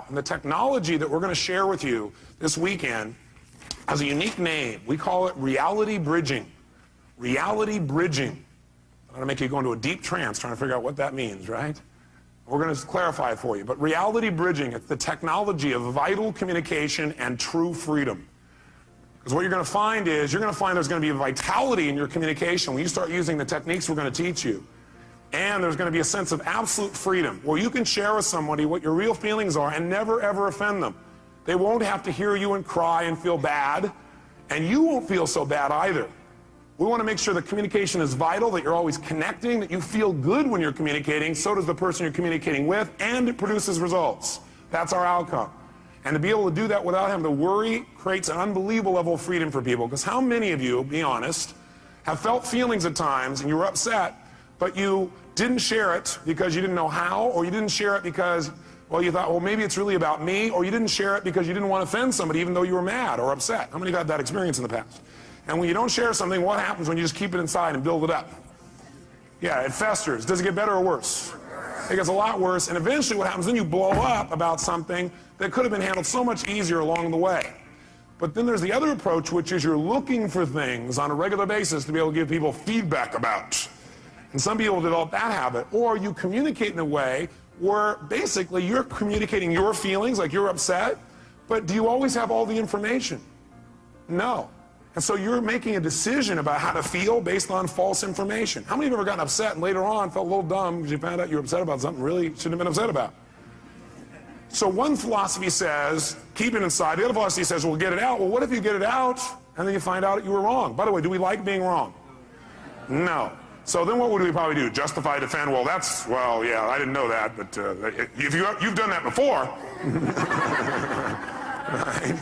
And the technology that we're going to share with you this weekend has a unique name. We call it reality bridging. Reality bridging. I'm going to make you go into a deep trance trying to figure out what that means, right? We're going to clarify it for you. But reality bridging, it's the technology of vital communication and true freedom. Because what you're going to find is, you're going to find there's going to be a vitality in your communication when you start using the techniques we're going to teach you. And there's going to be a sense of absolute freedom where you can share with somebody what your real feelings are and never ever offend them. They won't have to hear you and cry and feel bad, and you won't feel so bad either. We want to make sure that communication is vital, that you're always connecting, that you feel good when you're communicating, so does the person you're communicating with, and it produces results. That's our outcome. And to be able to do that without having to worry creates an unbelievable level of freedom for people. Because how many of you, be honest, have felt feelings at times and you were upset, but you didn't share it because you didn't know how, or you didn't share it because, well, you thought, well, maybe it's really about me, or you didn't share it because you didn't want to offend somebody even though you were mad or upset. How many have had that experience in the past? And when you don't share something, what happens when you just keep it inside and build it up? Yeah, it festers. Does it get better or worse? It gets a lot worse, and eventually what happens, then you blow up about something that could have been handled so much easier along the way. But then there's the other approach, which is you're looking for things on a regular basis to be able to give people feedback about. And some people develop that habit. Or you communicate in a way where basically you're communicating your feelings, like you're upset, but do you always have all the information? No. And so you're making a decision about how to feel based on false information. How many of you have ever gotten upset and later on felt a little dumb because you found out you were upset about something really shouldn't have been upset about? So one philosophy says, keep it inside. The other philosophy says, well, get it out. Well, what if you get it out and then you find out that you were wrong? By the way, do we like being wrong? No. So then what would we probably do? Justify, defend? Well, yeah, I didn't know that, but if you've done that before. Right?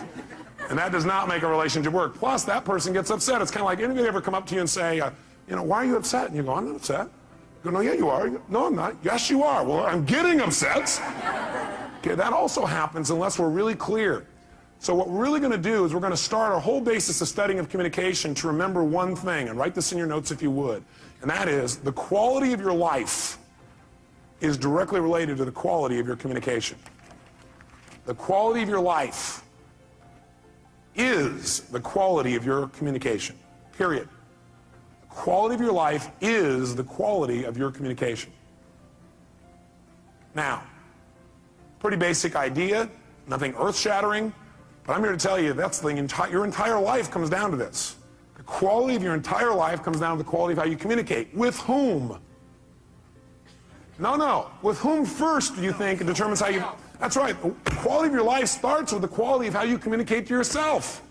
And that does not make a relationship work. Plus, that person gets upset. It's kind of like, anybody ever come up to you and say, why are you upset? And you go, I'm not upset. You go, no, yeah, you are. You go, no, I'm not. Yes, you are. Well, I'm getting upset. Okay, that also happens unless we're really clear. So what we're really going to do is we're going to start our whole basis of studying of communication to remember one thing, and write this in your notes if you would, and that is the quality of your life is directly related to the quality of your communication. The quality of your life is the quality of your communication, period. The quality of your life is the quality of your communication. Now, pretty basic idea, nothing earth-shattering, but I'm here to tell you that's your entire life comes down to this. The quality of your entire life comes down to the quality of how you communicate. With whom? No. With whom first do you think it determines how you... That's right. The quality of your life starts with the quality of how you communicate to yourself.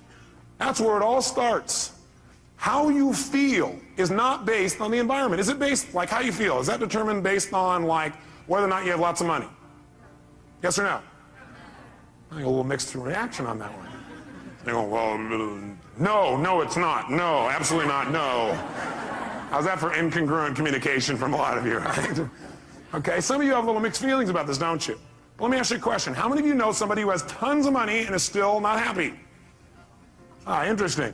That's where it all starts. How you feel is not based on the environment. Is it based, like how you feel? Is that determined based on, like, whether or not you have lots of money? Yes or no? I think a little mixed reaction on that one. You go, well, no, it's not. No, absolutely not. No. How's that for incongruent communication from a lot of you, right? Okay, some of you have a little mixed feelings about this, don't you? Let me ask you a question. How many of you know somebody who has tons of money and is still not happy? Interesting.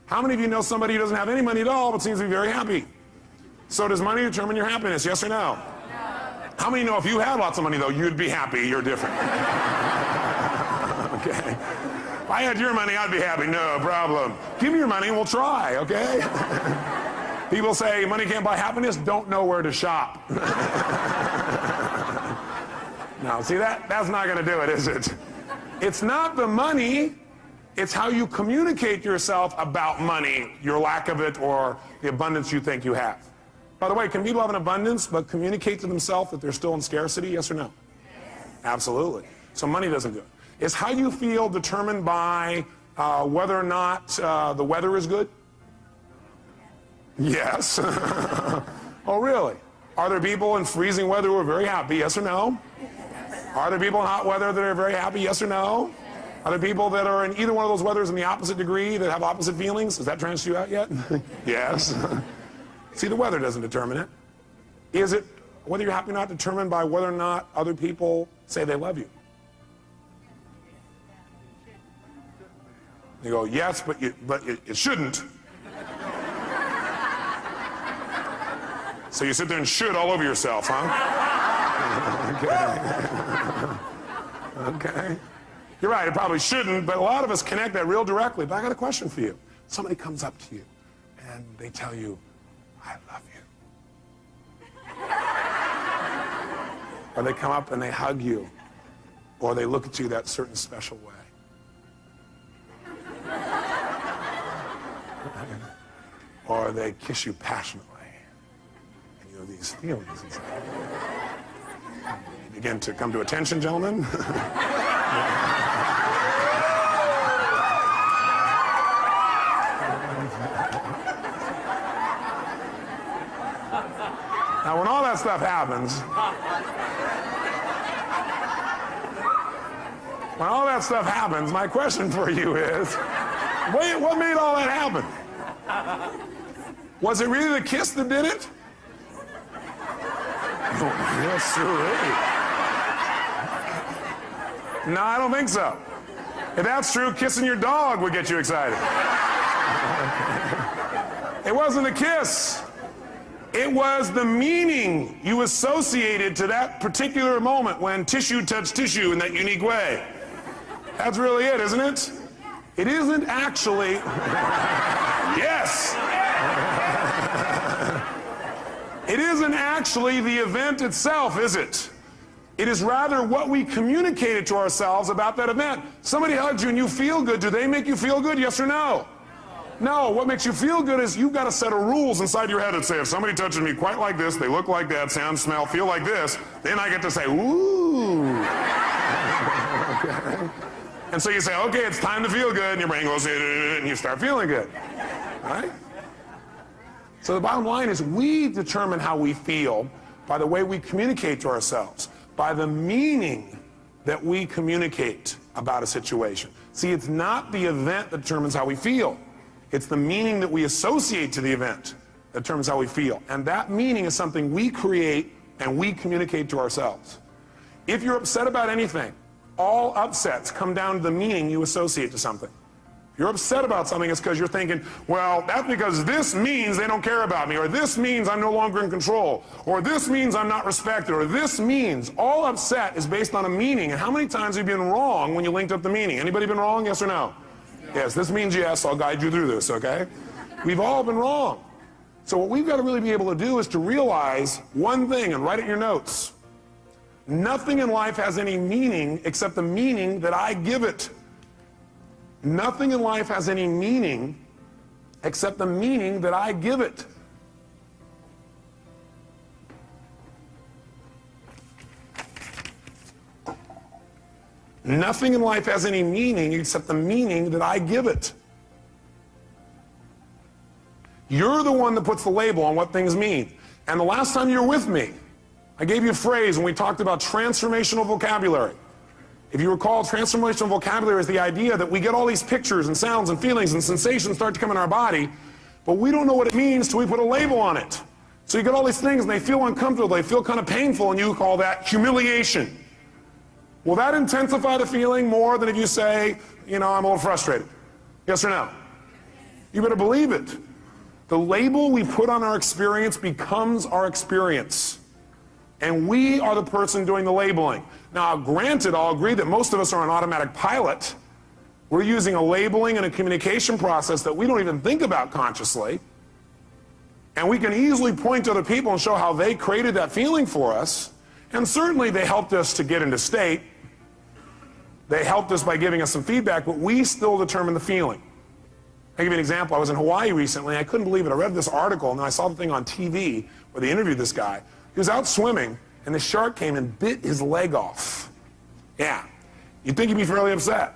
How many of you know somebody who doesn't have any money at all but seems to be very happy? So does money determine your happiness, yes or no? How many know if you had lots of money, though, you'd be happy? You're different. Okay. If I had your money, I'd be happy. No problem. Give me your money and we'll try, okay? People say money can't buy happiness, don't know where to shop. No, see, that's not going to do it, is it? It's not the money, it's how you communicate to yourself about money, your lack of it, or the abundance you think you have. By the way, can people have an abundance but communicate to themselves that they're still in scarcity, yes or no? Yes. Absolutely. So money doesn't do it. Is how you feel determined by whether or not the weather is good? Yes. Oh, really? Are there people in freezing weather who are very happy, yes or no? Are there people in hot weather that are very happy, yes or no? Are there people that are in either one of those weathers in the opposite degree that have opposite feelings? Has that transed you out yet? Yes. See, the weather doesn't determine it. Is it, whether you're happy or not, determined by whether or not other people say they love you? You go, yes, but it shouldn't. So you sit there and should all over yourself, huh? Okay. Okay? You're right, it probably shouldn't, but a lot of us connect that real directly. But I got a question for you. Somebody comes up to you and they tell you, I love you. Or they come up and they hug you, or they look at you that certain special way. Or they kiss you passionately, and you have these feelings inside. You begin to come to attention, gentlemen. Now, when all that stuff happens, my question for you is, what made all that happen? Was it really the kiss that did it? Yes, sir. No, I don't think so. If that's true, kissing your dog would get you excited. It wasn't a kiss. It was the meaning you associated to that particular moment when tissue touched tissue in that unique way. That's really it, isn't it? It isn't actually... Yes! It isn't actually the event itself, is it? It is rather what we communicated to ourselves about that event. Somebody hugs you and you feel good. Do they make you feel good? Yes or no? No. What makes you feel good is you've got a set of rules inside your head that say, if somebody touches me quite like this, they look like that, sound, smell, feel like this, then I get to say, ooh. Okay. And so you say, okay, it's time to feel good, and your brain goes, and you start feeling good. Right? So the bottom line is we determine how we feel by the way we communicate to ourselves, by the meaning that we communicate about a situation. See, it's not the event that determines how we feel. It's the meaning that we associate to the event that determines how we feel. And that meaning is something we create and we communicate to ourselves. If you're upset about anything, all upsets come down to the meaning you associate to something. If you're upset about something, it's because you're thinking, well, that's because this means they don't care about me, or this means I'm no longer in control, or this means I'm not respected, or this means. All upset is based on a meaning. And how many times have you been wrong when you linked up the meaning? Anybody been wrong, yes or no? Yes, this means yes. I'll guide you through this, okay? We've all been wrong. So what we've got to really be able to do is to realize one thing, and write it in your notes. Nothing in life has any meaning except the meaning that I give it. Nothing in life has any meaning except the meaning that I give it. Nothing in life has any meaning except the meaning that I give it. You're the one that puts the label on what things mean. And the last time you were with me, I gave you a phrase when we talked about transformational vocabulary. If you recall, transformational vocabulary is the idea that we get all these pictures and sounds and feelings and sensations start to come in our body, but we don't know what it means till we put a label on it. So you get all these things and they feel uncomfortable, they feel kind of painful, and you call that humiliation. Will that intensify the feeling more than if you say, you know, I'm a little frustrated? Yes or no? You better believe it. The label we put on our experience becomes our experience. And we are the person doing the labeling. Now, granted, I'll agree that most of us are on automatic pilot. We're using a labeling and a communication process that we don't even think about consciously. And we can easily point to other people and show how they created that feeling for us. And certainly they helped us to get into state. They helped us by giving us some feedback, but we still determine the feeling. I'll give you an example. I was in Hawaii recently. I couldn't believe it. I read this article, and then I saw the thing on TV where they interviewed this guy. He was out swimming, and the shark came and bit his leg off. Yeah. You'd think he'd be fairly upset.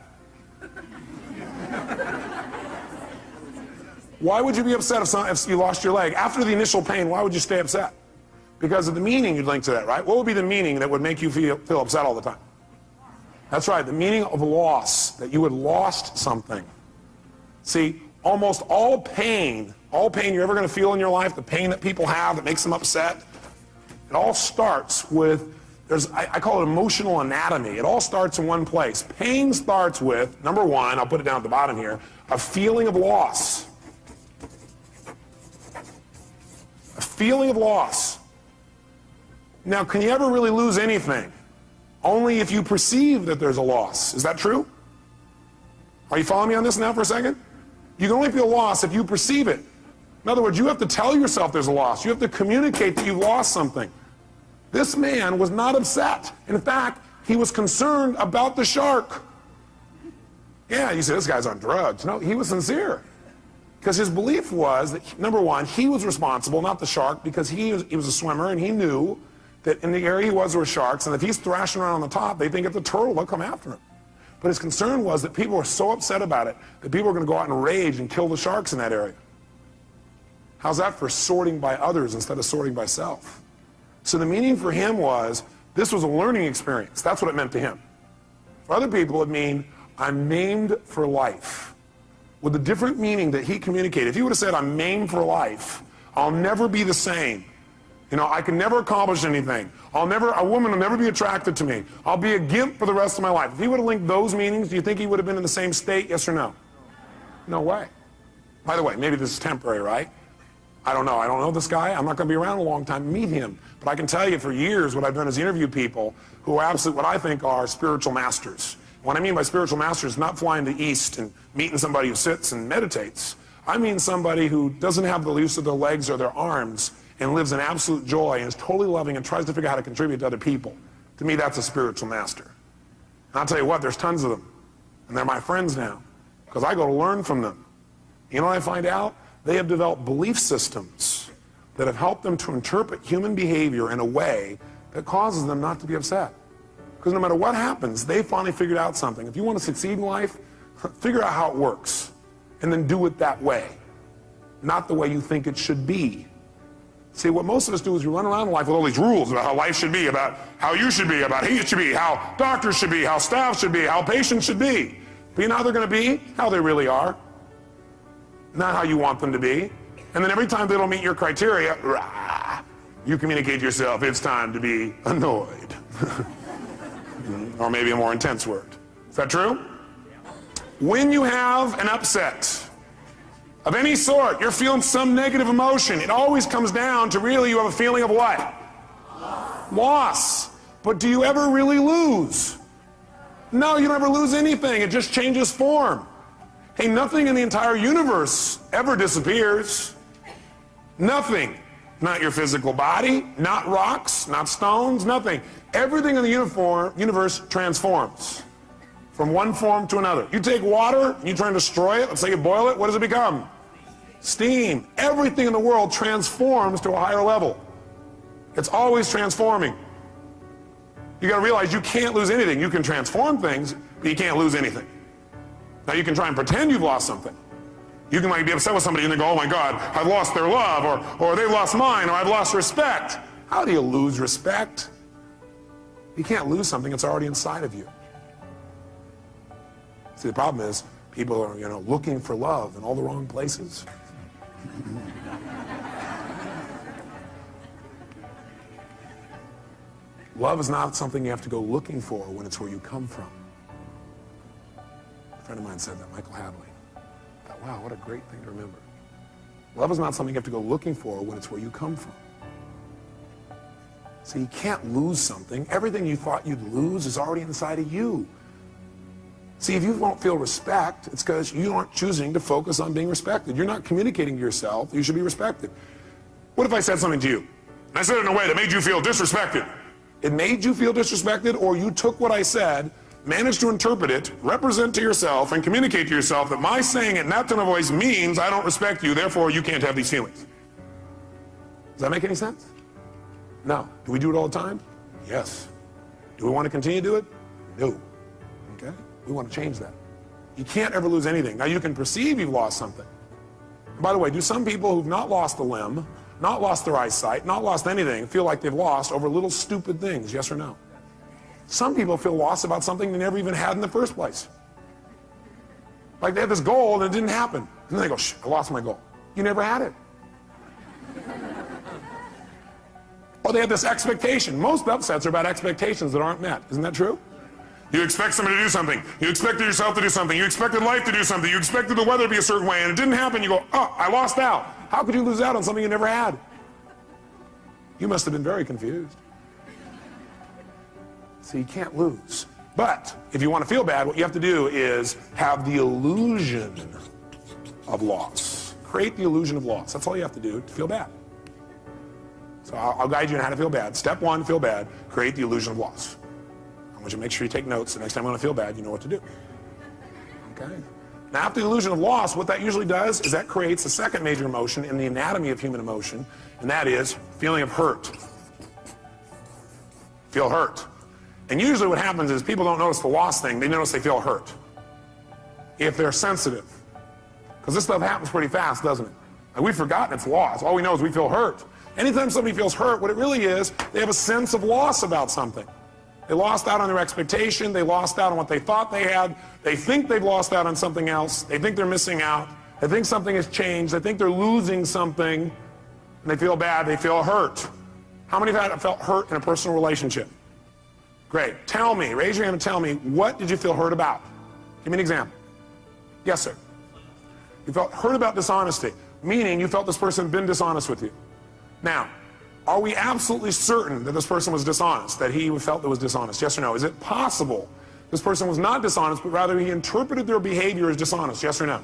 Why would you be upset if you lost your leg? After the initial pain, why would you stay upset? Because of the meaning you'd link to that, right? What would be the meaning that would make you feel upset all the time? That's right, the meaning of loss, that you had lost something. See, almost all pain you're ever going to feel in your life, the pain that people have that makes them upset, it all starts with, I call it emotional anatomy. It all starts in one place. Pain starts with, number one, I'll put it down at the bottom here, a feeling of loss. A feeling of loss. Now, can you ever really lose anything? only if you perceive that there's a loss. Is that true? Are you following me on this now for a second? You can only feel loss if you perceive it. In other words, you have to tell yourself there's a loss. You have to communicate that you've lost something. This man was not upset. In fact, he was concerned about the shark. Yeah, you say, this guy's on drugs. No, he was sincere. Because his belief was that, number one, he was responsible, not the shark, because he was a swimmer, and he knew that in the area he was, there were sharks, and if he's thrashing around on the top, they think it's a turtle, they'll come after him. But his concern was that people were so upset about it that people were going to go out and rage and kill the sharks in that area. How's that for sorting by others instead of sorting by self? So the meaning for him was, this was a learning experience. That's what it meant to him. For other people, it mean, I'm maimed for life. With a different meaning that he communicated. If he would have said, I'm maimed for life, I'll never be the same. You know, I can never accomplish anything. A woman will never be attracted to me. I'll be a gimp for the rest of my life. If he would have linked those meanings, do you think he would have been in the same state, yes or no? No way. By the way, maybe this is temporary, right? I don't know. I don't know this guy. I'm not going to be around a long time to meet him. But I can tell you for years what I've done is interview people who are absolutely what I think are spiritual masters. What I mean by spiritual master is not flying to the east and meeting somebody who sits and meditates. I mean somebody who doesn't have the use of their legs or their arms and lives in absolute joy and is totally loving and tries to figure out how to contribute to other people. To me, that's a spiritual master. And I'll tell you what, there's tons of them. And they're my friends now because I go to learn from them. You know what I find out? They have developed belief systems that have helped them to interpret human behavior in a way that causes them not to be upset. Because no matter what happens, they finally figured out something. If you want to succeed in life, figure out how it works. And then do it that way. Not the way you think it should be. See, what most of us do is we run around in life with all these rules about how life should be, about how you should be, about he should be, how doctors should be, how staff should be, how patients should be. But you know how they're going to be? How they really are. Not how you want them to be. And then every time they don't meet your criteria, rah, you communicate to yourself, it's time to be annoyed. Or maybe a more intense word. Is that true? When you have an upset of any sort, you're feeling some negative emotion, it always comes down to really you have a feeling of what? Loss. But do you ever really lose? No, you don't ever lose anything. It just changes form. Hey, nothing in the entire universe ever disappears. Nothing. Not your physical body, not rocks, not stones, nothing. Everything in the universe transforms from one form to another. You take water and you try and destroy it, let's say you boil it, what does it become? Steam. Everything in the world transforms to a higher level. It's always transforming. You got to realize you can't lose anything. You can transform things, but you can't lose anything. Now you can try and pretend you've lost something. You can be upset with somebody and they go, oh my God, I've lost their love, or they've lost mine, or I've lost respect. How do you lose respect? You can't lose something that's already inside of you. See, the problem is people are, looking for love in all the wrong places. Love is not something you have to go looking for when it's where you come from. A friend of mine said that, Michael Hadley. I thought, wow, what a great thing to remember. Love is not something you have to go looking for when it's where you come from. So you can't lose something. Everything you thought you'd lose is already inside of you. See, if you won't feel respect, it's because you aren't choosing to focus on being respected. You're not communicating to yourself you should be respected. What if I said something to you? And I said it in a way that made you feel disrespected. It made you feel disrespected, or you took what I said, managed to interpret it, represent to yourself, and communicate to yourself that my saying it in that tone of voice means I don't respect you, therefore you can't have these feelings. Does that make any sense? No. Do we do it all the time? Yes. Do we want to continue to do it? No. Okay? We want to change that. You can't ever lose anything. Now you can perceive you've lost something. And by the way, do some people who've not lost a limb, not lost their eyesight, not lost anything, feel like they've lost over little stupid things, yes or no? Some people feel lost about something they never even had in the first place. Like they had this goal and it didn't happen. And then they go, shh, I lost my goal. You never had it. Or they had this expectation. Most upsets are about expectations that aren't met. Isn't that true? You expect somebody to do something. You expected yourself to do something. You expected life to do something. You expected the weather to be a certain way and it didn't happen. You go, oh, I lost out. How could you lose out on something you never had? You must have been very confused. So you can't lose. But if you want to feel bad, what you have to do is have the illusion of loss. Create the illusion of loss. That's all you have to do to feel bad. So I'll guide you on how to feel bad. Step one, feel bad. Create the illusion of loss. I want you to make sure you take notes. The next time you want to feel bad, you know what to do. Okay? Now, after the illusion of loss, what that usually does is that creates the second major emotion in the anatomy of human emotion, and that is feeling of hurt. Feel hurt. And usually what happens is people don't notice the loss thing. They notice they feel hurt. If they're sensitive. Because this stuff happens pretty fast, doesn't it? Like, we've forgotten it's loss. All we know is we feel hurt. Anytime somebody feels hurt, what it really is, they have a sense of loss about something. They lost out on their expectation. They lost out on what they thought they had. They think they've lost out on something else. They think they're missing out. They think something has changed. They think they're losing something. And they feel bad. They feel hurt. How many have felt hurt in a personal relationship? Great. Tell me, raise your hand and tell me, what did you feel hurt about? Give me an example. Yes, sir. You felt hurt about dishonesty, meaning you felt this person had been dishonest with you. Now, are we absolutely certain that this person was dishonest, that he felt that was dishonest? Yes or no? Is it possible this person was not dishonest, but rather he interpreted their behavior as dishonest? Yes or no?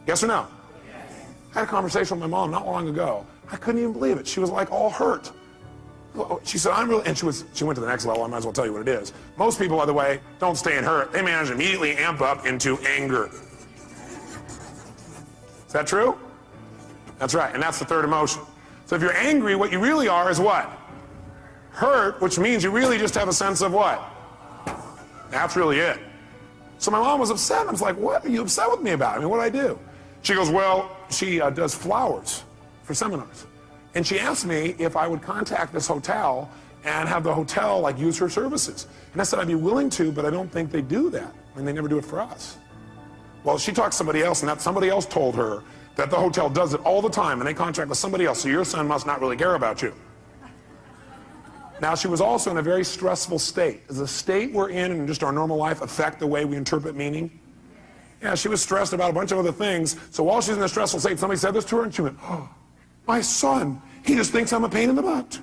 Yes or no? Yes. I had a conversation with my mom not long ago. I couldn't even believe it. She was like all hurt. She said, I'm really, and she went to the next level. I might as well tell you what it is. Most people, by the way, don't stay in hurt. They manage to immediately amp up into anger. Is that true? That's right, and that's the third emotion. So if you're angry, what you really are is what? Hurt, which means you really just have a sense of what? That's really it. So my mom was upset. I was like, what are you upset with me about? I mean, what did I do? She goes, well, she does flowers for seminars. And she asked me if I would contact this hotel and have the hotel like use her services. And I said, I'd be willing to, but I don't think they do that. I mean, they never do it for us. Well, she talked to somebody else, and that somebody else told her that the hotel does it all the time, and they contract with somebody else, so your son must not really care about you. Now, she was also in a very stressful state. Does the state we're in just our normal life affect the way we interpret meaning? Yeah, she was stressed about a bunch of other things, so while she's in a stressful state, somebody said this to her, and she went, oh, my son, he just thinks I'm a pain in the butt.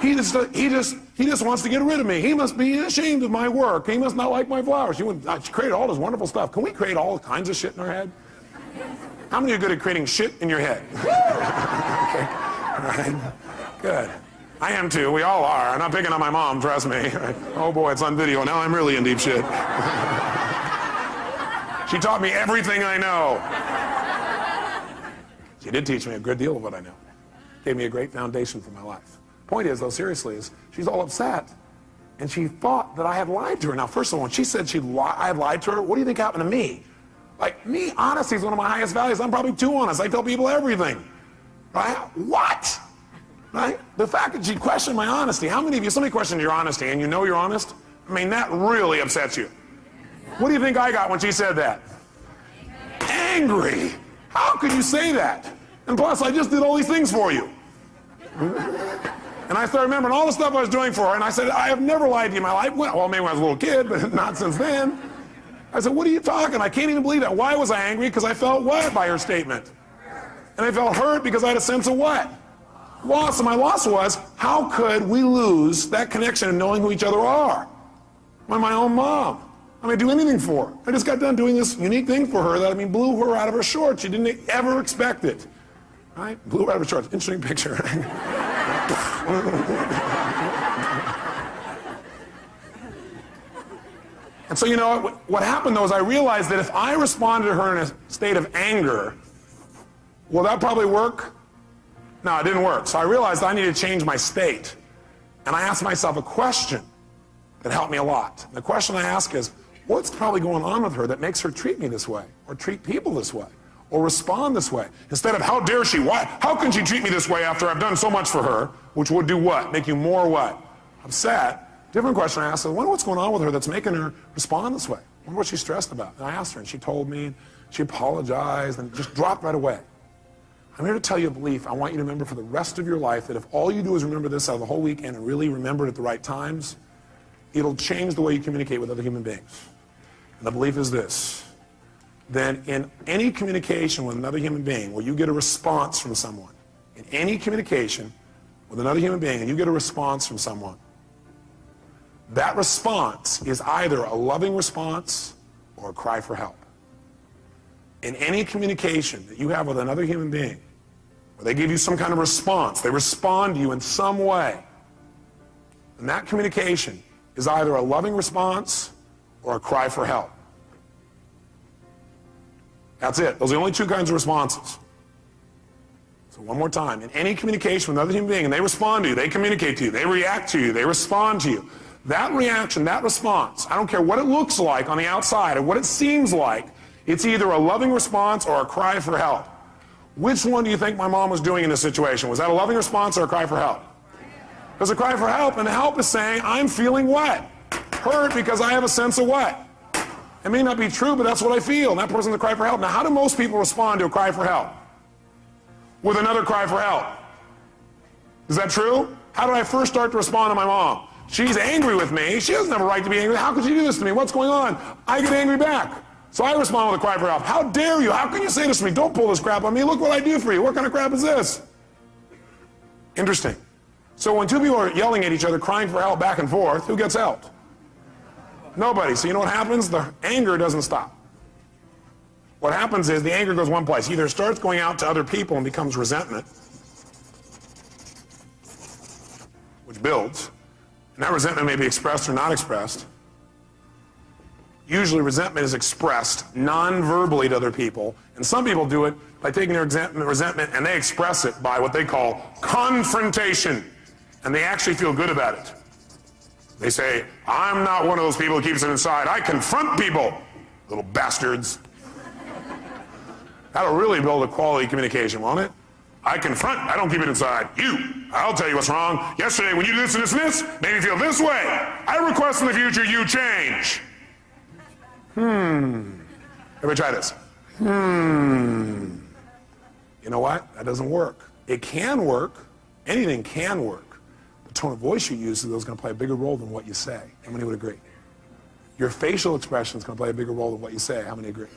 He just wants to get rid of me. He must be ashamed of my work. He must not like my flowers. She created all this wonderful stuff. Can we create all kinds of shit in our head? How many are good at creating shit in your head? Okay. All right. Good. I am too. We all are. I'm not picking on my mom, trust me. Oh boy, it's on video. Now I'm really in deep shit. She taught me everything I know. She did teach me a good deal of what I know. Gave me a great foundation for my life. Point is, though, seriously, is she's all upset. And she thought that I had lied to her. Now, first of all, when she said I had lied to her, what do you think happened to me? Like, me, honesty is one of my highest values. I'm probably too honest. I tell people everything. Right? What? Right? The fact that she questioned my honesty. How many of you, somebody questioned your honesty and you know you're honest? I mean, that really upsets you. What do you think I got when she said that? Angry. How could you say that? And plus, I just did all these things for you. And I started remembering all the stuff I was doing for her, and I said, I have never lied to you in my life. Well, maybe when I was a little kid, but not since then. I said, what are you talking? I can't even believe that. Why was I angry? Because I felt what by her statement? And I felt hurt because I had a sense of what? Loss. And my loss was, how could we lose that connection of knowing who each other are? My own mom. I mean, do anything for her. I just got done doing this unique thing for her that, I mean, blew her out of her shorts. She didn't ever expect it. Right? Blew her out of her shorts. Interesting picture. And so, you know, what happened, though, is I realized that if I responded to her in a state of anger, will that probably work? No, it didn't work. So I realized I needed to change my state. And I asked myself a question that helped me a lot. And the question I ask is, what's probably going on with her that makes her treat me this way, or treat people this way, or respond this way? Instead of, how dare she? Why? How can she treat me this way after I've done so much for her? Which would do what? Make you more what? Upset. Different question I asked, I wonder what's going on with her that's making her respond this way. I wonder what she's stressed about. And I asked her, and she told me, she apologized, and just dropped right away. I'm here to tell you a belief I want you to remember for the rest of your life, that if all you do is remember this out of the whole weekend and really remember it at the right times, it'll change the way you communicate with other human beings. And the belief is this: then in any communication with another human being where you get a response from someone, in any communication with another human being and you get a response from someone, that response is either a loving response or a cry for help. In any communication that you have with another human being, where they give you some kind of response, they respond to you in some way, and that communication is either a loving response or a cry for help. That's it. Those are the only two kinds of responses. So one more time. In any communication with another human being, and they respond to you, they communicate to you, they react to you, they respond to you, that reaction, that response, I don't care what it looks like on the outside or what it seems like, it's either a loving response or a cry for help. Which one do you think my mom was doing in this situation? Was that a loving response or a cry for help? It was a cry for help, and the help is saying, I'm feeling what? Hurt because I have a sense of what? It may not be true, but that's what I feel, and that person's a cry for help. Now, how do most people respond to a cry for help? With another cry for help. Is that true? How did I first start to respond to my mom? She's angry with me. She doesn't have a right to be angry. How could she do this to me? What's going on? I get angry back. So I respond with a cry for help. How dare you? How can you say this to me? Don't pull this crap on me. Look what I do for you. What kind of crap is this? Interesting. So when two people are yelling at each other, crying for help back and forth, who gets helped? Nobody. So you know what happens? The anger doesn't stop. What happens is the anger goes one place. Either it starts going out to other people and becomes resentment, which builds. And that resentment may be expressed or not expressed. Usually resentment is expressed non-verbally to other people, and some people do it by taking their resentment and they express it by what they call confrontation, and they actually feel good about it. They say, I'm not one of those people who keeps it inside. I confront people, little bastards. That'll really build a quality communication, won't it? I confront, I don't keep it inside. I'll tell you what's wrong. Yesterday when you did this and this and this, made me feel this way. I request in the future you change. Everybody try this. You know what? That doesn't work. It can work. Anything can work. The tone of voice you use is going to play a bigger role than what you say. How many would agree? Your facial expression is going to play a bigger role than what you say. How many agree?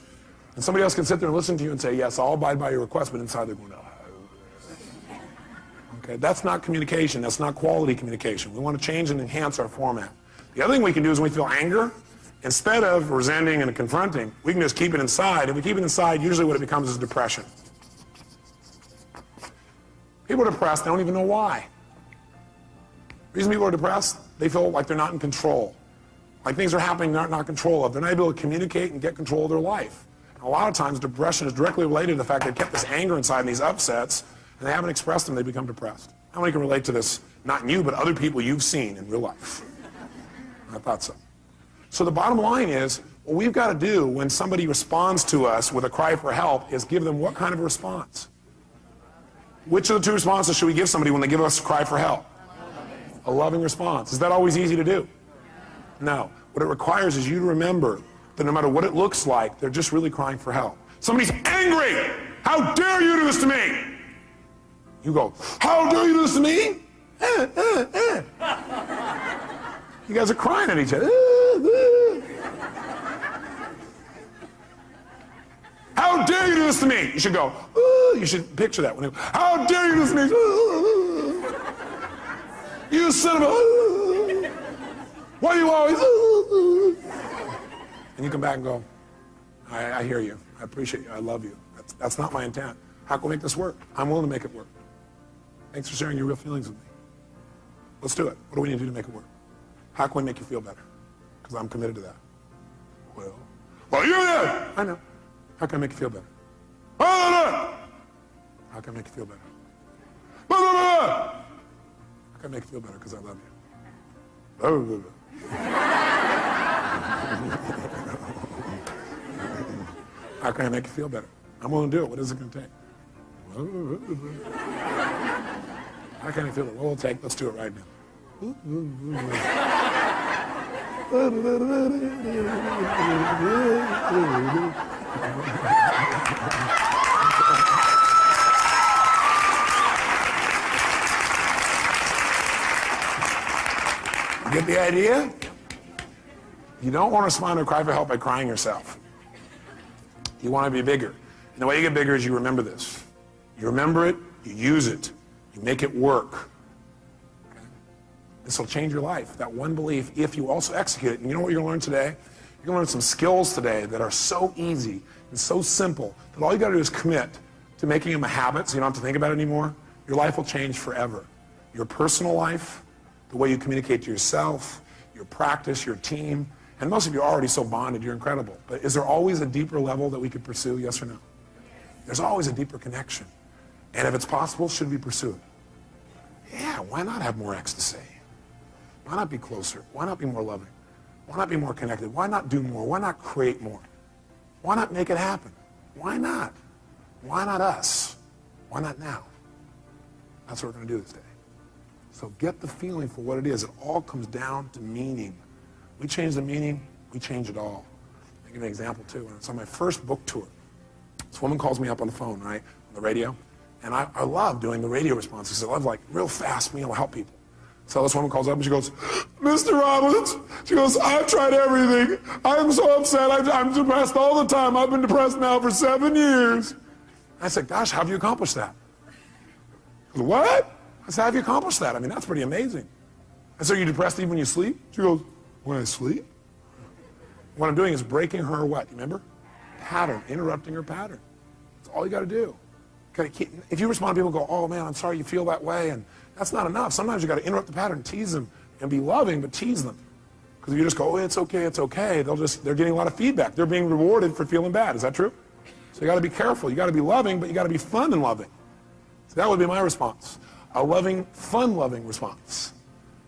And somebody else can sit there and listen to you and say, yes, I'll abide by your request, but inside they're going, oh. Okay, that's not communication. That's not quality communication. We want to change and enhance our format. The other thing we can do is when we feel anger, instead of resenting and confronting, we can just keep it inside. If we keep it inside, usually what it becomes is depression. People are depressed, they don't even know why. The reason people are depressed, they feel like they're not in control. Like things are happening they're not in control of. They're not able to communicate and get control of their life. And a lot of times depression is directly related to the fact they kept this anger inside and these upsets, and they haven't expressed them, they become depressed. How many can relate to this? Not you, but other people you've seen in real life. I thought so. So the bottom line is, what we've got to do when somebody responds to us with a cry for help is give them what kind of a response? Which of the two responses should we give somebody when they give us a cry for help? A loving response. Is that always easy to do? No. What it requires is you to remember that no matter what it looks like, they're just really crying for help. Somebody's angry. How dare you do this to me? You go, how dare you do this to me? You guys are crying at each other. How dare you do this to me? You should go, you should picture that. When you go, how dare you do this to me? You son of a, why do you always, and you come back and go, I hear you. I appreciate you. I love you. That's not my intent. How can we make this work? I'm willing to make it work. Thanks for sharing your real feelings with me. Let's do it. What do we need to do to make it work? How can we make you feel better? Because I'm committed to that. Well, you're there. I know. How can I make you feel better? How can I make you feel better? How can I make you feel better? Because I love you. How can I make you feel better? I'm willing to do it. What is it going to take? How can I feel it? What will it take? Let's do it right now. You get the idea? You don't want to respond to a cry for help by crying yourself. You want to be bigger. And the way you get bigger is you remember this. You remember it, you use it, you make it work. Okay? This will change your life. That one belief, if you also execute it. And you know what you're going to learn today? You're going to learn some skills today that are so easy and so simple that all you got to do is commit to making them a habit so you don't have to think about it anymore. Your life will change forever. Your personal life, the way you communicate to yourself, your practice, your team, and most of you are already so bonded, you're incredible. But is there always a deeper level that we could pursue, yes or no? There's always a deeper connection. And if it's possible, should we pursue it? Yeah, why not have more ecstasy? Why not be closer? Why not be more loving? Why not be more connected? Why not do more? Why not create more? Why not make it happen? Why not? Why not us? Why not now? That's what we're going to do this day. So get the feeling for what it is. It all comes down to meaning. We change the meaning, we change it all. I'll give you an example too. When I was on my first book tour, this woman calls me up on the phone, right, on the radio, and I love doing the radio responses. I love like real fast, being able to help people. So this woman calls up and she goes, Mr. Robbins, she goes, I've tried everything. I'm so upset. I'm depressed all the time. I've been depressed now for 7 years. I said, gosh, how have you accomplished that? She goes, what? I said, how have you accomplished that? I mean, that's pretty amazing. I said, are you depressed even when you sleep? She goes, when I sleep? What I'm doing is breaking her what? Remember? Pattern, interrupting her pattern. That's all you got to do. If you respond to people and go, oh man, I'm sorry you feel that way, and that's not enough. Sometimes you got to interrupt the pattern, tease them, and be loving, but tease them. Because if you just go, oh, it's okay, they're getting a lot of feedback. They're being rewarded for feeling bad. Is that true? So you got to be careful. You got to be loving, but you got to be fun and loving. So that would be my response. A loving, fun-loving response.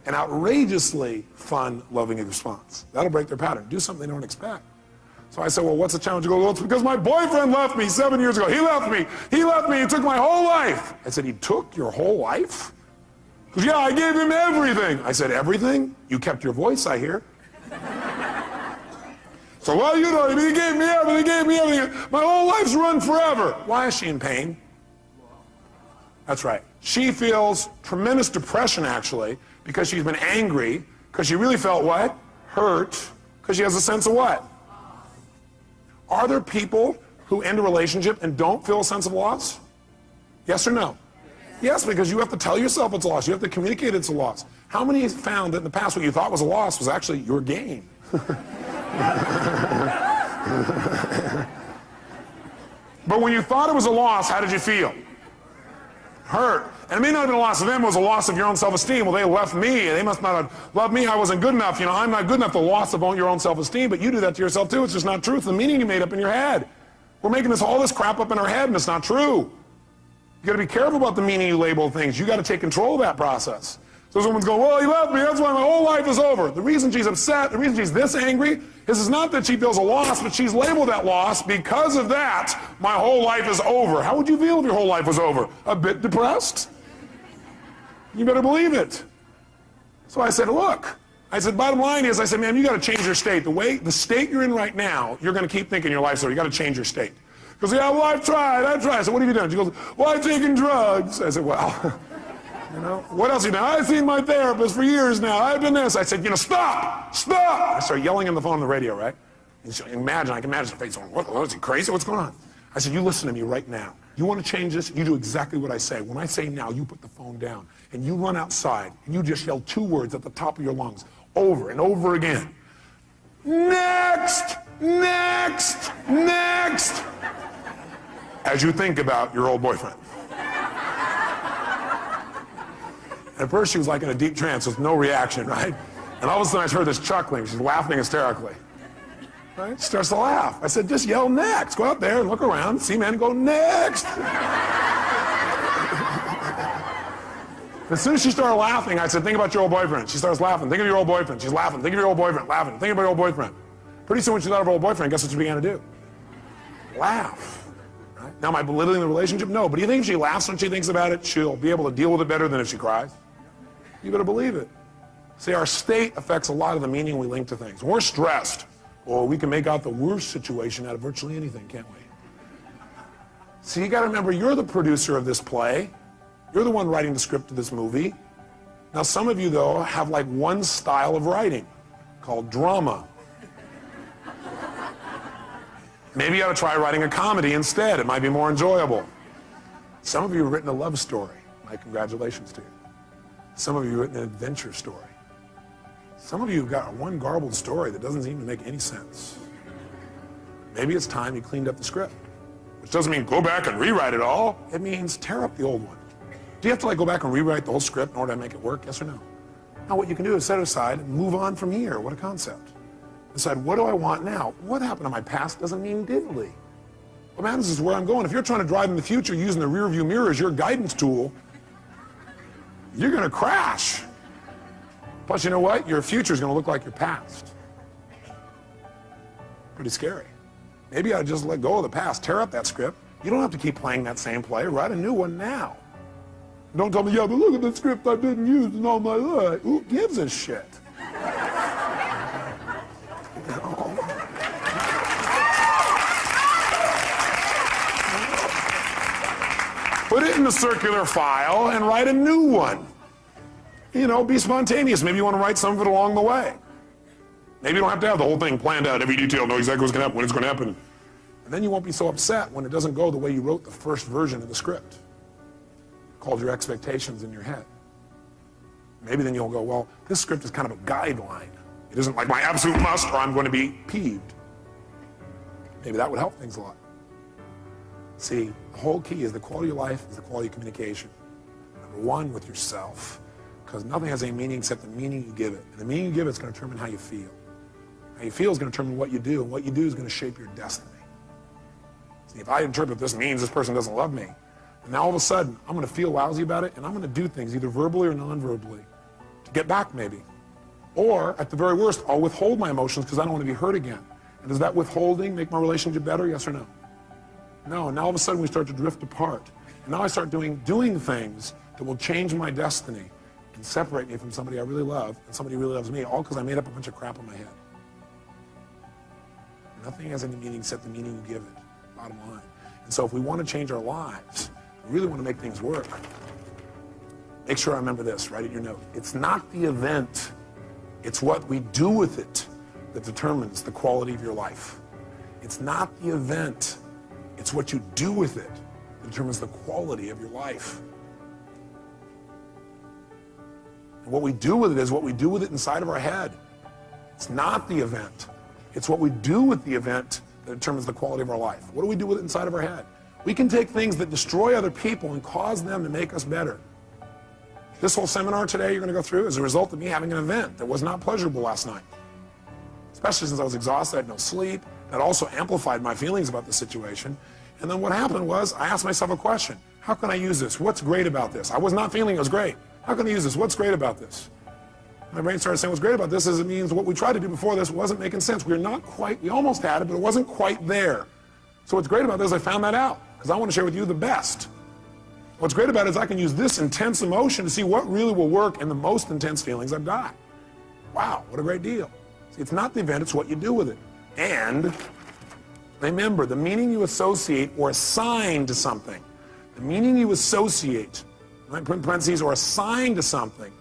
An outrageously fun, loving response. That'll break their pattern. Do something they don't expect. So I said, well, what's the challenge? You go, well, it's because my boyfriend left me 7 years ago. He left me. He took my whole life. I said, he took your whole life? Because, yeah, I gave him everything. I said, everything? You kept your voice, I hear. So, well, you know, he gave me everything. My whole life's run forever. Why is she in pain? That's right. She feels tremendous depression, actually, because she's been angry, because she really felt what? Hurt, because she has a sense of what? Are there people who end a relationship and don't feel a sense of loss? Yes or no? Yes, because you have to tell yourself it's a loss. You have to communicate it's a loss. How many found that in the past what you thought was a loss was actually your gain? But when you thought it was a loss, how did you feel? Hurt. And it may not have been a loss of them, it was a loss of your own self-esteem. Well, they left me, they must not have loved me, I wasn't good enough. You know, I'm not good enough. The loss of your own self-esteem, but you do that to yourself too. It's just not truth. The meaning you made up in your head. We're making all this crap up in our head, and it's not true. You got to be careful about the meaning you label things. You got to take control of that process. So this woman's going, well, he left me, that's why my whole life is over. The reason she's upset, the reason she's this angry, is not that she feels a loss, but she's labeled that loss. Because of that, my whole life is over. How would you feel if your whole life was over? A bit depressed? You better believe it. So I said, look, bottom line is, I said, ma'am, you got to change your state. The state you're in right now, you're going to keep thinking your life's over. You got to change your state. She goes, yeah, well, I've tried. I said, what have you done? She goes, well, I've taken drugs. I said, well, you know, what else have you done? I've seen my therapist for years now. I've done this. I said, you know, stop. I started yelling on the phone on the radio, right? And so I can imagine her face going, what, is he crazy? What's going on? I said, you listen to me right now. You want to change this? You do exactly what I say. When I say now, you put the phone down and you run outside and you just yell 2 words at the top of your lungs over and over again. Next, next, next. As you think about your old boyfriend. At first she was like in a deep trance with no reaction, right? And all of a sudden I heard this chuckling. She's laughing hysterically. Right? She starts to laugh. I said, just yell next. Go out there and look around, see men, and go next. As soon as she started laughing, I said, think about your old boyfriend. She starts laughing. Think of your old boyfriend. She's laughing. Think of your old boyfriend. Laughing. Think about your old boyfriend. Pretty soon when she thought of her old boyfriend, guess what she began to do? Laugh. Right? Now, am I belittling the relationship? No. But do you think if she laughs when she thinks about it, she'll be able to deal with it better than if she cries? You better believe it. See, our state affects a lot of the meaning we link to things. When we're stressed, well, we can make out the worst situation out of virtually anything, can't we? See, you got to remember, you're the producer of this play. You're the one writing the script of this movie. Now, some of you, though, have like one style of writing called drama. Maybe you ought to try writing a comedy instead. It might be more enjoyable. Some of you have written a love story. My congratulations to you. Some of you have written an adventure story. Some of you have got one garbled story that doesn't seem to make any sense. Maybe it's time you cleaned up the script, which doesn't mean go back and rewrite it all. It means tear up the old one. Do you have to go back and rewrite the whole script in order to make it work? Yes or no? Now what you can do is set it aside and move on from here. What a concept. Decide, what do I want now? What happened to my past doesn't mean diddly. What matters is where I'm going. If you're trying to drive in the future using the rear view mirror as your guidance tool, you're going to crash. Plus, you know what? Your future is going to look like your past. Pretty scary. Maybe you ought to just let go of the past. Tear up that script. You don't have to keep playing that same play. Write a new one now. Don't tell me, yeah, but look at the script I've been using all my life. Who gives a shit? Put it in the circular file and write a new one. You know, be spontaneous. Maybe you want to write some of it along the way. Maybe you don't have to have the whole thing planned out, every detail, know exactly what's going to happen, when it's going to happen. And then you won't be so upset when it doesn't go the way you wrote the first version of the script. Called your expectations in your head. Maybe then you'll go, well, this script is kind of a guideline. It isn't like my absolute must or I'm going to be peeved. Maybe that would help things a lot. See, the whole key is the quality of life is the quality of communication. Number one, with yourself. Because nothing has any meaning except the meaning you give it. And the meaning you give it is going to determine how you feel. How you feel is going to determine what you do, and what you do is going to shape your destiny. See, if I interpret this means this person doesn't love me, and now all of a sudden I'm going to feel lousy about it, and I'm going to do things either verbally or non-verbally to get back maybe. Or, at the very worst, I'll withhold my emotions because I don't want to be hurt again. And does that withholding make my relationship better, yes or no? No, and now all of a sudden we start to drift apart. And now I start doing things that will change my destiny and separate me from somebody I really love and somebody who really loves me, all because I made up a bunch of crap in my head. Nothing has any meaning except the meaning you give it, bottom line. And so if we want to change our lives, we really want to make things work, make sure I remember this, write it in your note. It's not the event, it's what we do with it that determines the quality of your life. It's not the event, it's what you do with it that determines the quality of your life. And what we do with it is what we do with it inside of our head. It's not the event. It's what we do with the event that determines the quality of our life. What do we do with it inside of our head? We can take things that destroy other people and cause them to make us better. This whole seminar today you're going to go through is a result of me having an event that was not pleasurable last night. Especially since I was exhausted, I had no sleep. That also amplified my feelings about the situation. And then what happened was I asked myself a question. How can I use this? What's great about this? I was not feeling it was great. How can I use this? What's great about this? My brain started saying what's great about this is it means what we tried to do before this wasn't making sense. We almost had it, but it wasn't quite there. So what's great about this, I found that out because I want to share with you the best. What's great about it is I can use this intense emotion to see what really will work in the most intense feelings I've got. Wow, what a great deal. See, it's not the event, it's what you do with it. And remember, the meaning you associate or assign to something, the meaning you associate, in parentheses, or assign to something,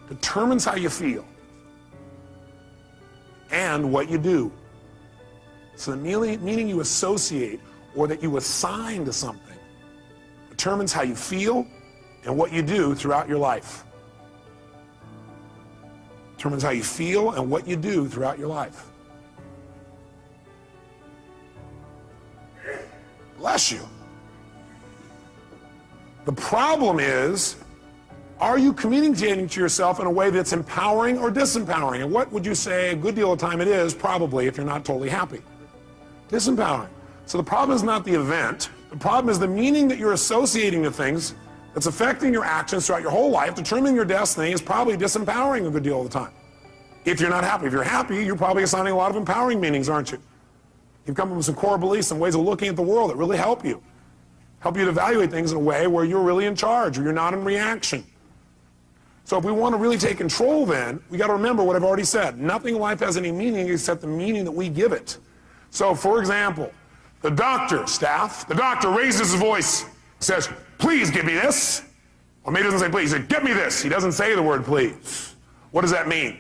determines how you feel and what you do. So the meaning you associate or that you assign to something determines how you feel and what you do throughout your life. Determines how you feel and what you do throughout your life. Bless you. The problem is, are you communicating to yourself in a way that's empowering or disempowering? And what would you say a good deal of time it is, probably, if you're not totally happy? Disempowering. So the problem is not the event. The problem is the meaning that you're associating to things that's affecting your actions throughout your whole life, determining your destiny, is probably disempowering a good deal of the time. If you're not happy. If you're happy, you're probably assigning a lot of empowering meanings, aren't you? You've come up with some core beliefs and ways of looking at the world that really help you. Help you to evaluate things in a way where you're really in charge or you're not in reaction. So if we want to really take control then, we got to remember what I've already said. Nothing in life has any meaning except the meaning that we give it. So for example, the doctor raises his voice, says, please give me this. Or maybe he doesn't say please, he says, get me this. He doesn't say the word please. What does that mean?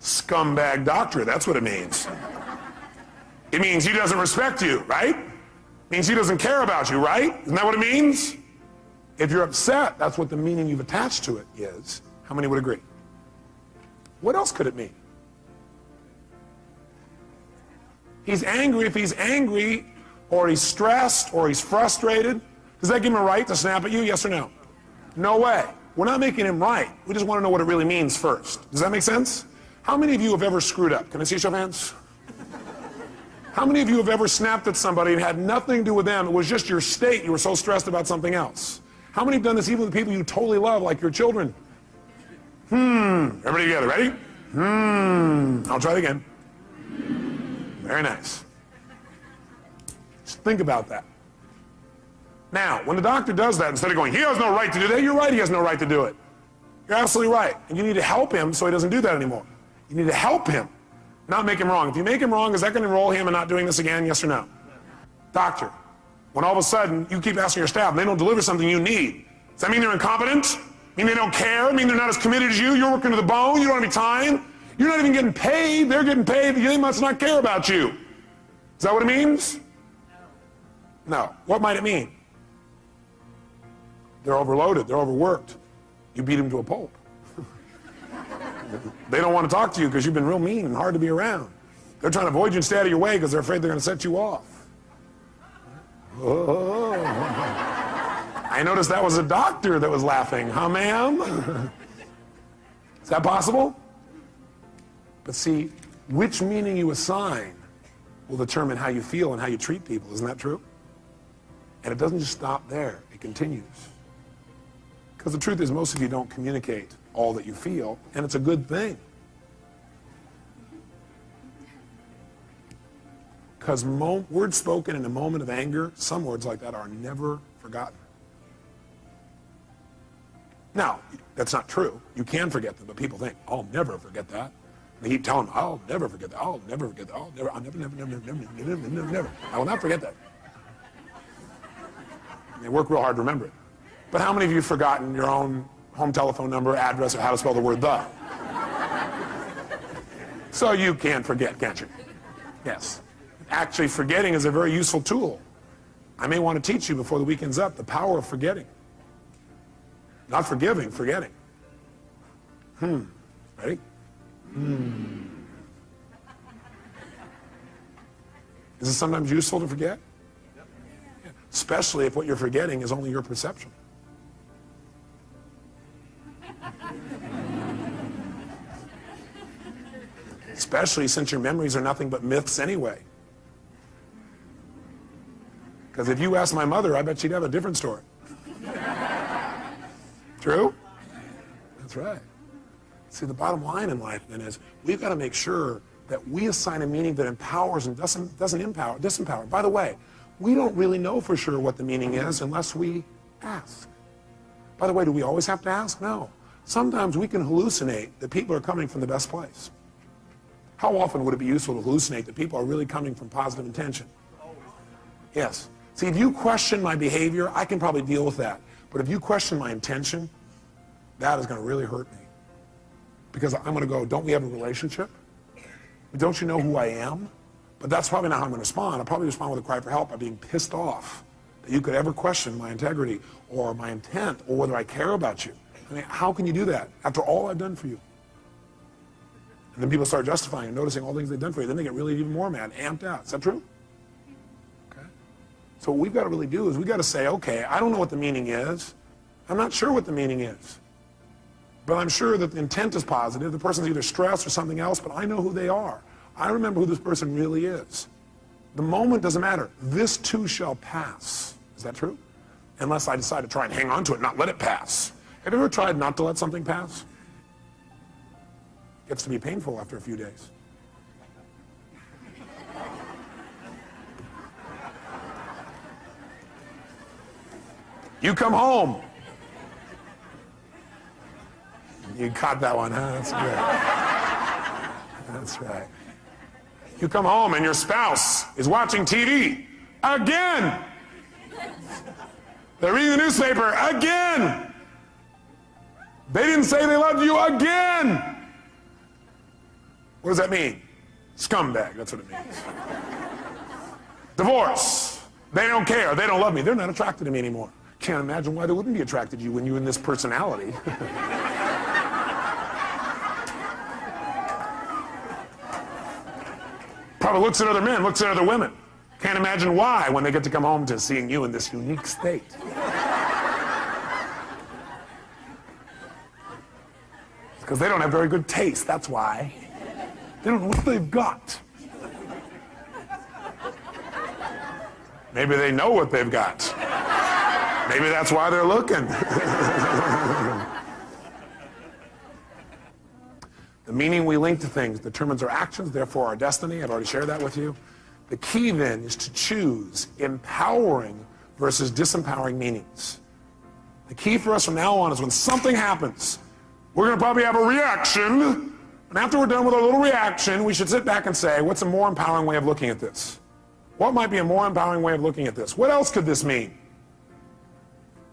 Scumbag doctor, that's what it means. It means he doesn't respect you, right? It means he doesn't care about you, right? Isn't that what it means? If you're upset, that's what the meaning you've attached to it is. How many would agree? What else could it mean? He's angry. If he's angry, or he's stressed, or he's frustrated, does that give him a right to snap at you, yes or no? No way. We're not making him right. We just want to know what it really means first. Does that make sense? How many of you have ever screwed up? Can I see a show of hands? How many of you have ever snapped at somebody and had nothing to do with them? It was just your state. You were so stressed about something else. How many have done this even with people you totally love, like your children? Everybody together, ready? I'll try it again. Very nice. Just think about that. Now, when the doctor does that, instead of going, he has no right to do that, you're right, he has no right to do it. You're absolutely right. And you need to help him so he doesn't do that anymore. You need to help him, not make him wrong. If you make him wrong, is that going to enroll him in not doing this again, yes or no? Doctor, when all of a sudden you keep asking your staff and they don't deliver something you need, does that mean they're incompetent? Mean they don't care? Mean they're not as committed as you? You're working to the bone, you don't have any time? You're not even getting paid, they're getting paid, they must not care about you. Is that what it means? No. What might it mean? They're overloaded, they're overworked. You beat them to a pulp. They don't want to talk to you because you've been real mean and hard to be around. They're trying to avoid you and stay out of your way because they're afraid they're going to set you off. Oh. I noticed that was a doctor that was laughing. Huh, ma'am? Is that possible? But see, which meaning you assign will determine how you feel and how you treat people. Isn't that true? And it doesn't just stop there. It continues. Because the truth is, most of you don't communicate all that you feel, and it's a good thing. Because words spoken in a moment of anger, some words like that are never forgotten. Now, that's not true. You can forget them, but people think, I'll never forget that. They keep telling them, I'll never forget that. I'll never forget that. I'll never, never. I will not forget that. And they work real hard to remember it. But how many of you have forgotten your own home telephone number, address, or how to spell the word the? So you can forget, can't you? Yes. Actually, forgetting is a very useful tool. I may want to teach you before the weekend's up the power of forgetting. Not forgiving, forgetting. Ready? Is it sometimes useful to forget? Yeah. Especially if what you're forgetting is only your perception. Especially since your memories are nothing but myths anyway. Because if you asked my mother, I bet she'd have a different story. True? That's right. See, the bottom line in life then is we've got to make sure that we assign a meaning that empowers and doesn't disempower. By the way, we don't really know for sure what the meaning is unless we ask. By the way, do we always have to ask? No. Sometimes we can hallucinate that people are coming from the best place. How often would it be useful to hallucinate that people are really coming from positive intention? Yes. See, if you question my behavior, I can probably deal with that. But if you question my intention, that is going to really hurt me. Because I'm going to go, don't we have a relationship? Don't you know who I am? But that's probably not how I'm going to respond. I'll probably respond with a cry for help by being pissed off that you could ever question my integrity or my intent or whether I care about you. I mean, how can you do that after all I've done for you? And then people start justifying and noticing all the things they've done for you. Then they get really even more mad, amped out. Is that true? Okay. So what we've got to really do is we've got to say, okay, I don't know what the meaning is. I'm not sure what the meaning is. But I'm sure that the intent is positive. The person's either stressed or something else, but I know who they are. I remember who this person really is. The moment doesn't matter. This too shall pass. Is that true? Unless I decide to try and hang on to it, not let it pass. Have you ever tried not to let something pass? It gets to be painful after a few days. You come home. You caught that one, huh? That's good. That's right. You come home and your spouse is watching TV again. They're reading the newspaper again. They didn't say they loved you again. What does that mean? Scumbag, that's what it means. Divorce. They don't care. They don't love me. They're not attracted to me anymore. Can't imagine why they wouldn't be attracted to you when you're in this personality. Probably looks at other men, looks at other women. Can't imagine why when they get to come home to seeing you in this unique state. Because they don't have very good taste, that's why. They don't know what they've got. Maybe they know what they've got. Maybe that's why they're looking. The meaning we link to things determines our actions, therefore our destiny. I've already shared that with you. The key then is to choose empowering versus disempowering meanings. The key for us from now on is when something happens, we're going to probably have a reaction, and after we're done with our little reaction, we should sit back and say, what's a more empowering way of looking at this? What might be a more empowering way of looking at this? What else could this mean?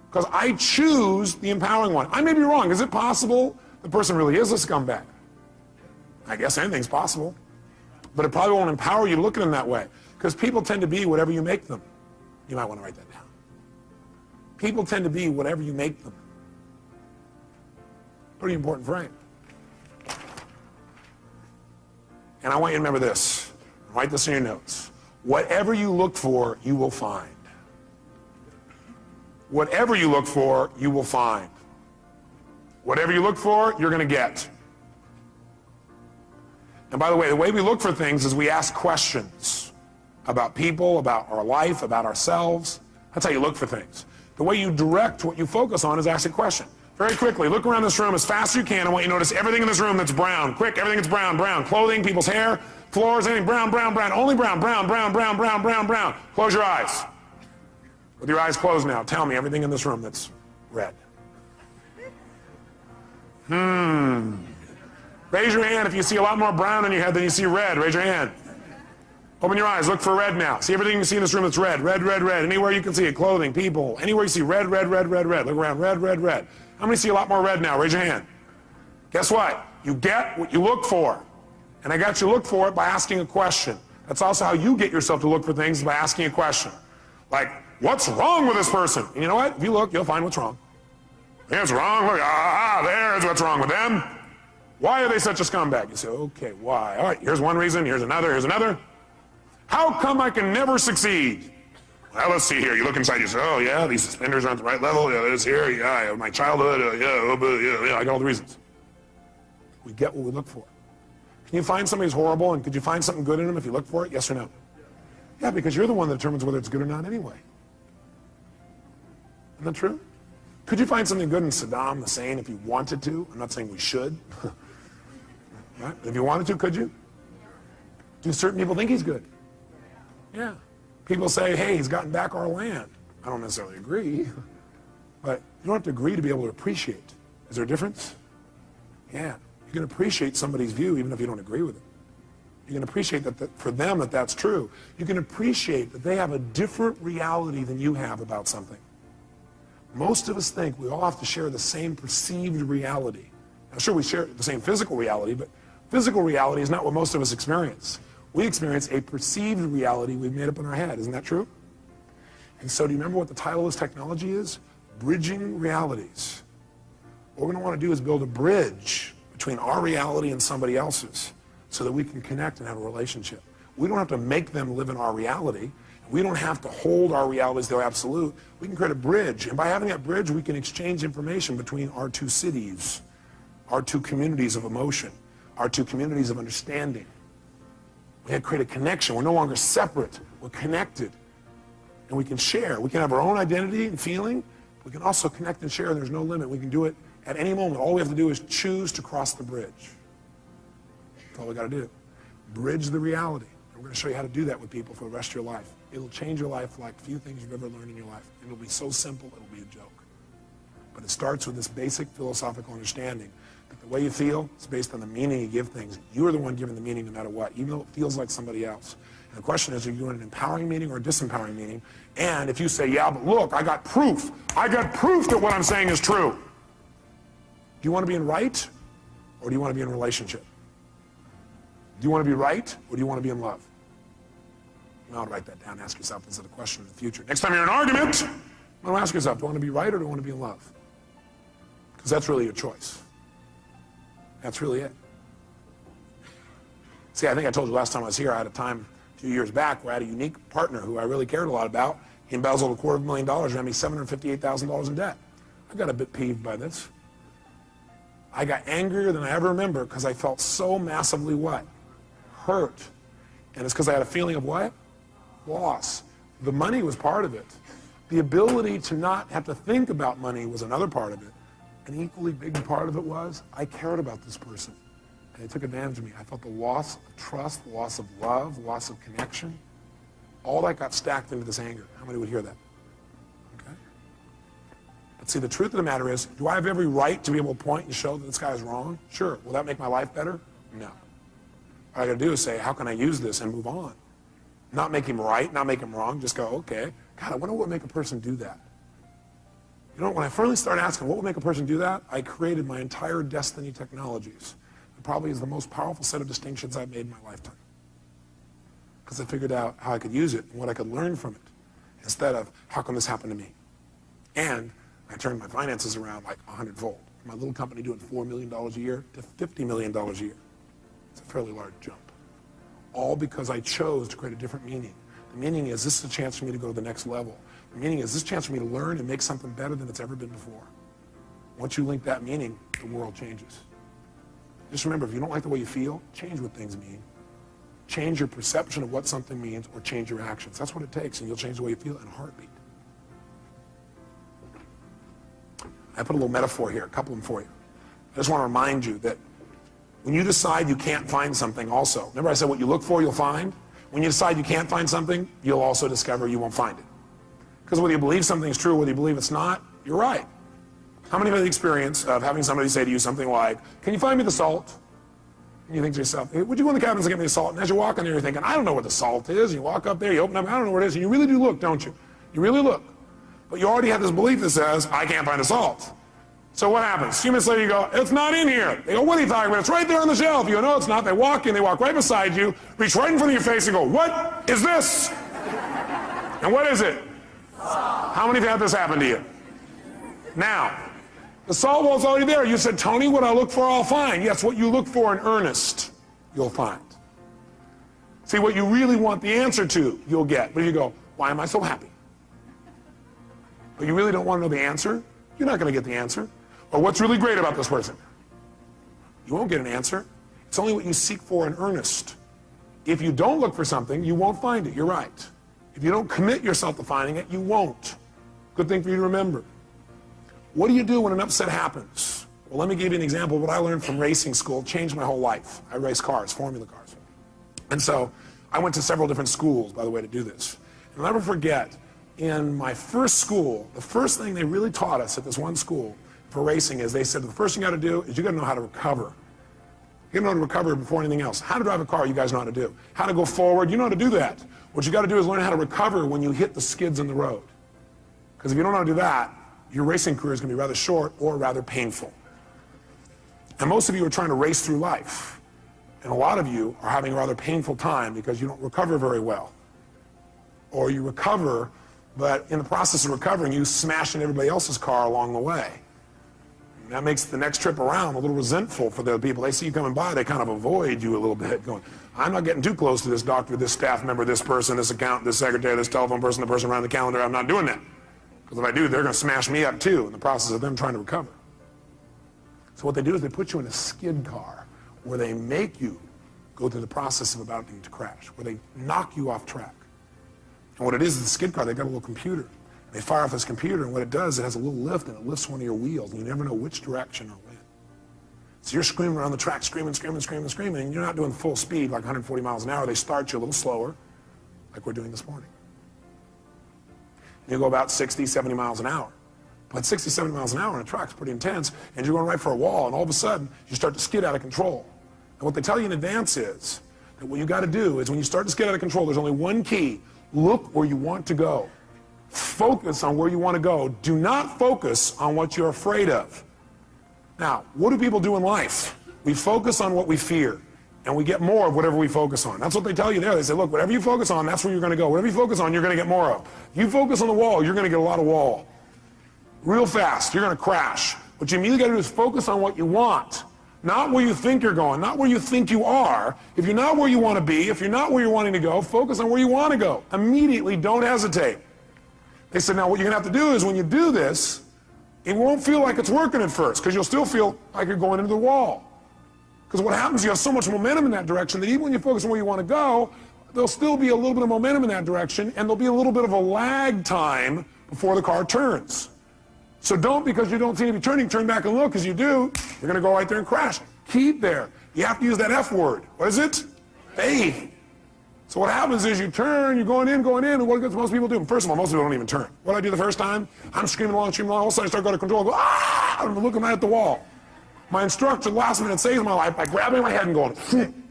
Because I choose the empowering one. I may be wrong. Is it possible the person really is a scumbag? I guess anything's possible. But it probably won't empower you to look at them that way. Because people tend to be whatever you make them. You might want to write that down. People tend to be whatever you make them. Pretty important frame. And I want you to remember this. Write this in your notes. Whatever you look for, you will find. Whatever you look for, you will find. Whatever you look for, you're going to get. And by the way we look for things is we ask questions about people, about our life, about ourselves. That's how you look for things. The way you direct what you focus on is ask a question. Very quickly, look around this room as fast as you can. I want you to notice everything in this room that's brown. Quick, everything that's brown, brown. Clothing, people's hair, floors, anything brown, brown, brown. Only brown, brown, brown, brown, brown, brown, brown. Close your eyes. With your eyes closed now, tell me everything in this room that's red. Raise your hand if you see a lot more brown in your head than you see red. Raise your hand. Open your eyes. Look for red now. See everything you see in this room that's red. Red, red, red. Anywhere you can see it. Clothing, people. Anywhere you see red, red, red, red, red. Look around. Red, red, red. How many see a lot more red now? Raise your hand. Guess what? You get what you look for. And I got you to look for it by asking a question. That's also how you get yourself to look for things, by asking a question. Like, what's wrong with this person? And you know what? If you look, you'll find what's wrong. Here's wrong. Look, there's what's wrong with them. Why are they such a scumbag? You say, okay, why? All right, here's one reason. Here's another. Here's another. How come I can never succeed? Well, let's see here. You look inside, you say, oh, yeah, these suspenders aren't the right level. Yeah, this here. Yeah, I have my childhood. Yeah, I got all the reasons. We get what we look for. Can you find somebody who's horrible, and could you find something good in them if you look for it? Yes or no? Yeah, because you're the one that determines whether it's good or not anyway. Isn't that true? Could you find something good in Saddam Hussein if you wanted to? I'm not saying we should. Right? If you wanted to, could you? Do certain people think he's good? Yeah. People say, hey, he's gotten back our land. I don't necessarily agree. But you don't have to agree to be able to appreciate. Is there a difference? Yeah. You can appreciate somebody's view even if you don't agree with it. You can appreciate that for them that's true. You can appreciate that they have a different reality than you have about something. Most of us think we all have to share the same perceived reality. Now, sure, we share the same physical reality, but physical reality is not what most of us experience. We experience a perceived reality we've made up in our head. Isn't that true? And so do you remember what the title of this technology is? Bridging realities. What we're going to want to do is build a bridge between our reality and somebody else's so that we can connect and have a relationship. We don't have to make them live in our reality. We don't have to hold our reality as though absolute. We can create a bridge, and by having that bridge, we can exchange information between our two cities, our two communities of emotion, our two communities of understanding. We have to create a connection. We're no longer separate. We're connected, and we can share. We can have our own identity and feeling. We can also connect and share, and there's no limit. We can do it at any moment. All we have to do is choose to cross the bridge. That's all we got to do. Bridge the reality. And we're going to show you how to do that with people for the rest of your life. It'll change your life like few things you've ever learned in your life. It'll be so simple, it'll be a joke. But it starts with this basic philosophical understanding that the way you feel is based on the meaning you give things. You're the one giving the meaning no matter what, even though it feels like somebody else. And the question is, are you doing an empowering meaning or a disempowering meaning? And if you say, yeah, but look, I got proof. I got proof that what I'm saying is true. Do you want to be in right, or do you want to be in a relationship? Do you want to be right, or do you want to be in love? You ought to write that down and ask yourself this as a question in the future. Next time you're in an argument, you want to ask yourself, do I want to be right or do I want to be in love? Because that's really your choice. That's really it. See, I think I told you last time I was here, I had a time a few years back where I had a unique partner who I really cared a lot about. He embezzled $250,000 and had me $758,000 in debt. I got a bit peeved by this. I got angrier than I ever remember because I felt so massively what? Hurt. And it's because I had a feeling of what? Loss. The money was part of it. The ability to not have to think about money was another part of it. An equally big part of it was I cared about this person. And they took advantage of me. I felt the loss of trust, the loss of love, the loss of connection. All that got stacked into this anger. How many would hear that? Okay. But see, the truth of the matter is, do I have every right to be able to point and show that this guy is wrong? Sure. Will that make my life better? No. What I got to do is say, how can I use this and move on? Not make him right, not make him wrong. Just go, okay. God, I wonder what would make a person do that. You know, when I finally started asking what would make a person do that, I created my entire Destiny Technologies. It probably is the most powerful set of distinctions I've made in my lifetime. Because I figured out how I could use it and what I could learn from it, instead of how can this happen to me? And I turned my finances around like 100-fold. My little company doing $4 million a year to $50 million a year. It's a fairly large jump. All because I chose to create a different meaning. The meaning is this is a chance for me to go to the next level. The meaning is this is a chance for me to learn and make something better than it's ever been before. Once you link that meaning, the world changes. Just remember, if you don't like the way you feel, change what things mean. Change your perception of what something means or change your actions. That's what it takes, and you'll change the way you feel in a heartbeat. I put a little metaphor here, a couple of them for you. I just want to remind you that when you decide you can't find something also, remember I said what you look for, you'll find? When you decide you can't find something, you'll also discover you won't find it. Because whether you believe something is true, whether you believe it's not, you're right. How many have had the experience of having somebody say to you something like, can you find me the salt? And you think to yourself, hey, would you go in the cabins and get me the salt? And as you're walking there, you're thinking, I don't know where the salt is. And you walk up there, you open up, I don't know where it is. And you really do look, don't you? You really look. But you already have this belief that says, I can't find the salt. So what happens? A few minutes later, you go, it's not in here. They go, what are you talking about? It's right there on the shelf. You go, no, it's not. They walk in, they walk right beside you, reach right in front of your face and go, what is this? And what is it? Salt. How many have had this happen to you? Now, the salt wall's already there. You said, Tony, what I look for, I'll find. Yes, what you look for in earnest, you'll find. See, what you really want the answer to, you'll get. But you go, why am I so happy? But you really don't want to know the answer? You're not going to get the answer. Or what's really great about this person? You won't get an answer. It's only what you seek for in earnest. If you don't look for something, you won't find it. You're right. If you don't commit yourself to finding it, you won't. Good thing for you to remember. What do you do when an upset happens? Well, let me give you an example of what I learned from racing school. It changed my whole life. I race cars, formula cars. And so I went to several different schools, by the way, to do this. And I'll never forget, in my first school, the first thing they really taught us at this one school for racing is they said the first thing you got to do is you got to know how to recover. You got to know how to recover before anything else. How to drive a car, you guys know how to do. How to go forward, you know how to do that. What you got to do is learn how to recover when you hit the skids in the road. Because if you don't know how to do that, your racing career is going to be rather short or rather painful. And most of you are trying to race through life. And a lot of you are having a rather painful time because you don't recover very well. Or you recover, but in the process of recovering, you smash in everybody else's car along the way. And that makes the next trip around a little resentful for the people. They see you coming by, they kind of avoid you a little bit, going, I'm not getting too close to this doctor, this staff member, this person, this accountant, this secretary, this telephone person, the person around the calendar. I'm not doing that. Because if I do, they're going to smash me up too in the process of them trying to recover. So what they do is they put you in a skid car where they make you go through the process of about to crash, where they knock you off track. And what it is the skid car, they've got a little computer. They fire off this computer, and what it does, it has a little lift, and it lifts one of your wheels, and you never know which direction or when. So you're screaming around the track, screaming, and you're not doing full speed, like 140 miles an hour. They start you a little slower, like we're doing this morning. And you go about 60, 70 miles an hour. But 60, 70 miles an hour on a track is pretty intense, and you're going right for a wall, and all of a sudden, you start to skid out of control. And what they tell you in advance is that what you got to do is when you start to skid out of control, there's only one key. Look where you want to go. Focus on where you want to go. Do not focus on what you're afraid of. Now, what do people do in life? We focus on what we fear, and we get more of whatever we focus on. That's what they tell you there. They say, look, whatever you focus on, that's where you're going to go. Whatever you focus on, you're going to get more of. You focus on the wall, you're going to get a lot of wall. Real fast, you're going to crash. What you immediately got to do is focus on what you want. Not where you think you're going, not where you think you are. If you're not where you want to be, if you're not where you're wanting to go, focus on where you want to go. Immediately, don't hesitate. They said, now what you're going to have to do is when you do this, it won't feel like it's working at first, because you'll still feel like you're going into the wall. Because what happens, you have so much momentum in that direction that even when you focus on where you want to go, there'll still be a little bit of momentum in that direction, and there'll be a little bit of a lag time before the car turns. So don't, because you don't seem to be turning, turn back and look, because you do, you're going to go right there and crash. Keep there. You have to use that F word. What is it? Faith. So what happens is you turn, you're going in, and what does most people do? First of all, most people don't even turn. What do I do the first time? I'm screaming along, all of a sudden I start going to control, I go, ah! I'm looking right at the wall. My instructor last minute saves my life by grabbing my head and going,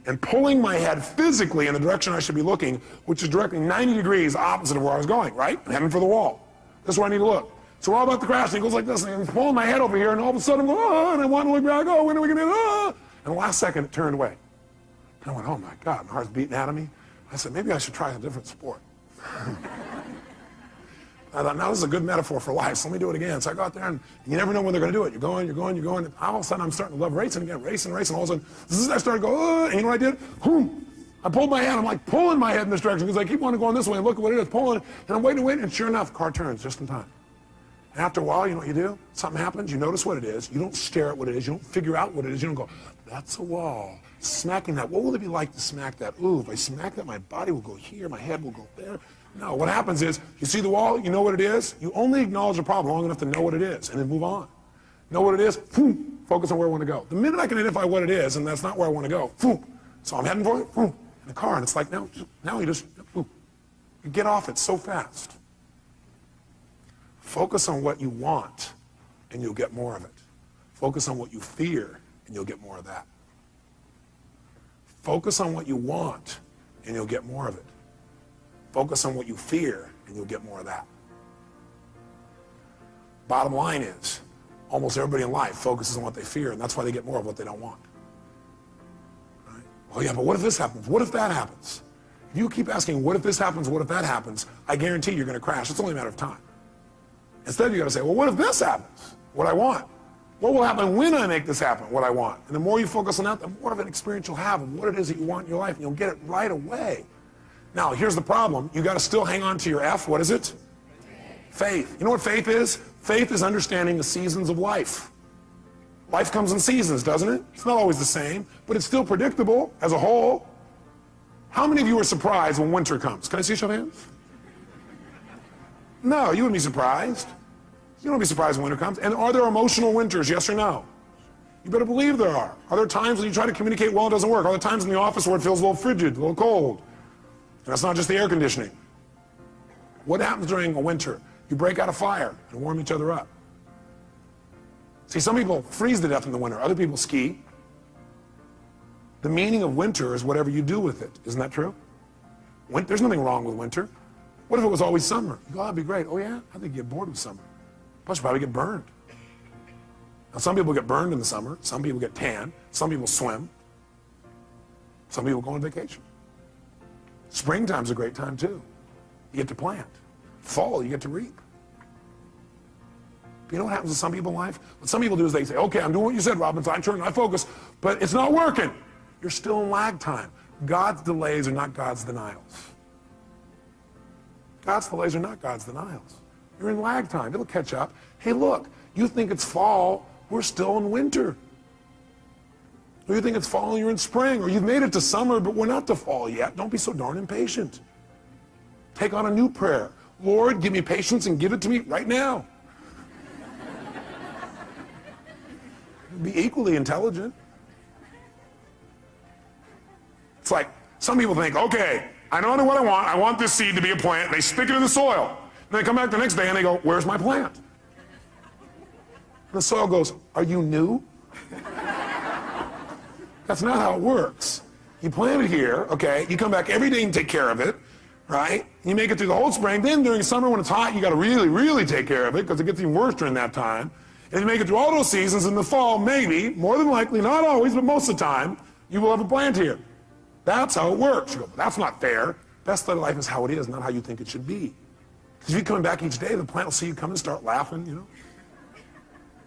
and pulling my head physically in the direction I should be looking, which is directly 90 degrees opposite of where I was going, right? I'm heading for the wall. This is where I need to look. So we're all about to crash, and he goes like this, and he's pulling my head over here, and all of a sudden I'm going, oh, and I want to look back, oh, when are we going to do ah? And the last second, it turned away. And I went, oh my God, my heart's beating out of me. I said, maybe I should try a different sport. I thought, now this is a good metaphor for life, so let me do it again. So I go out there, and you never know when they're going to do it. You're going. And all of a sudden, I'm starting to love racing again, racing. All of a sudden, I started to go, and you know what I did? I pulled my head. I'm like pulling my head in this direction, because I keep wanting to go this way, and look at what it is, pulling. And I'm waiting, and sure enough, the car turns just in time. And after a while, you know what you do? Something happens, you notice what it is. You don't stare at what it is. You don't figure out what it is. You don't go, that's a wall. Smacking that. What will it be like to smack that? Ooh, if I smack that, my body will go here, my head will go there. No, what happens is, you see the wall, you know what it is. You only acknowledge the problem long enough to know what it is, and then move on. Know what it is, focus on where I want to go. The minute I can identify what it is, and that's not where I want to go, so I'm heading for it, in the car, and it's like, now you just, you get off it so fast. Focus on what you want, and you'll get more of it. Focus on what you fear, and you'll get more of that. Focus on what you want, and you'll get more of it. Focus on what you fear, and you'll get more of that. Bottom line is, almost everybody in life focuses on what they fear, and that's why they get more of what they don't want. Right? Well, yeah, but what if this happens? What if that happens? If you keep asking, what if this happens, what if that happens, I guarantee you're going to crash. It's only a matter of time. Instead, you got to say, well, what if this happens? What I want. What will happen when I make this happen? What I want. And the more you focus on that, the more of an experience you'll have of what it is that you want in your life, and you'll get it right away. Now, here's the problem. You got to still hang on to your F. What is it? Faith. You know what faith is? Faith is understanding the seasons of life. Life comes in seasons, doesn't it? It's not always the same, but it's still predictable as a whole. How many of you are surprised when winter comes? Can I see a show of hands? No, you wouldn't be surprised. You wouldn't be surprised when winter comes. And are there emotional winters, yes or no? You better believe there are. Are there times when you try to communicate well, it doesn't work? Are there times in the office where it feels a little frigid, a little cold? And that's not just the air conditioning. What happens during a winter? You break out a fire and warm each other up. See, some people freeze to death in the winter. Other people ski. The meaning of winter is whatever you do with it. Isn't that true? There's nothing wrong with winter. What if it was always summer? You go, oh, that'd be great. Oh, yeah? I think you get bored with summer. Plus, you probably get burned. Now, some people get burned in the summer. Some people get tan. Some people swim. Some people go on vacation. Springtime's a great time, too. You get to plant. Fall, you get to reap. You know what happens to some people in life? What some people do is they say, okay, I'm doing what you said, Robbins. I turn, I focus, but it's not working. You're still in lag time. God's delays are not God's denials. God's delays are not God's denials. You're in lag time. It'll catch up. Hey, look, you think it's fall. We're still in winter. Or you think it's fall and you're in spring. Or you've made it to summer, but we're not to fall yet. Don't be so darn impatient. Take on a new prayer. Lord, give me patience and give it to me right now. Be equally intelligent. It's like some people think, okay, I know what I want. I want this seed to be a plant. And they stick it in the soil. And they come back the next day and they go, where's my plant? And the soil goes, are you new? That's not how it works. You plant it here, okay? You come back every day and take care of it, right? You make it through the whole spring. Then during summer when it's hot, you got to really, really take care of it because it gets even worse during that time. And you make it through all those seasons. In the fall, maybe, more than likely, not always, but most of the time, you will have a plant here. That's how it works. You go, that's not fair. Best of life is how it is, not how you think it should be. Because if you're coming back each day, the plant will see you come and start laughing, you know,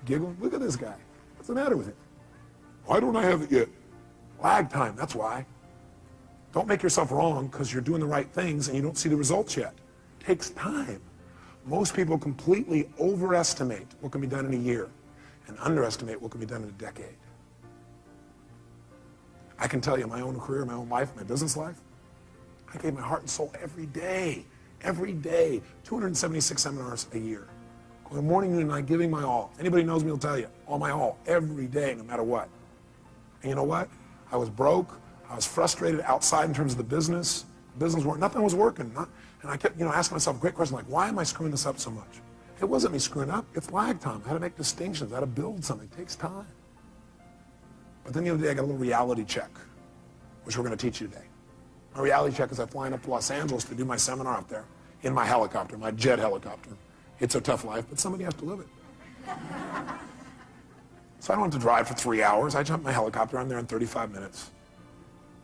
giggling. Look at this guy. What's the matter with him? Why don't I have it yet? Lag time, that's why. Don't make yourself wrong because you're doing the right things and you don't see the results yet. It takes time. Most people completely overestimate what can be done in a year and underestimate what can be done in a decade. I can tell you my own career, my own life, my business life, I gave my heart and soul every day, 276 seminars a year. Going morning, noon, and night, giving my all. Anybody knows me will tell you, all my all, every day, no matter what. And you know what? I was broke, I was frustrated outside in terms of the business. Business work, nothing was working. And I kept, asking myself a great question like, why am I screwing this up so much? It wasn't me screwing up, it's lag time. I had to make distinctions, I had to build something, it takes time. But then the other day I got a little reality check, which we're gonna teach you today. My reality check is I'm flying up to Los Angeles to do my seminar up there in my helicopter, my jet helicopter. It's a tough life, but somebody has to live it. So I don't have to drive for 3 hours. I jump in my helicopter, I'm there in 35 minutes.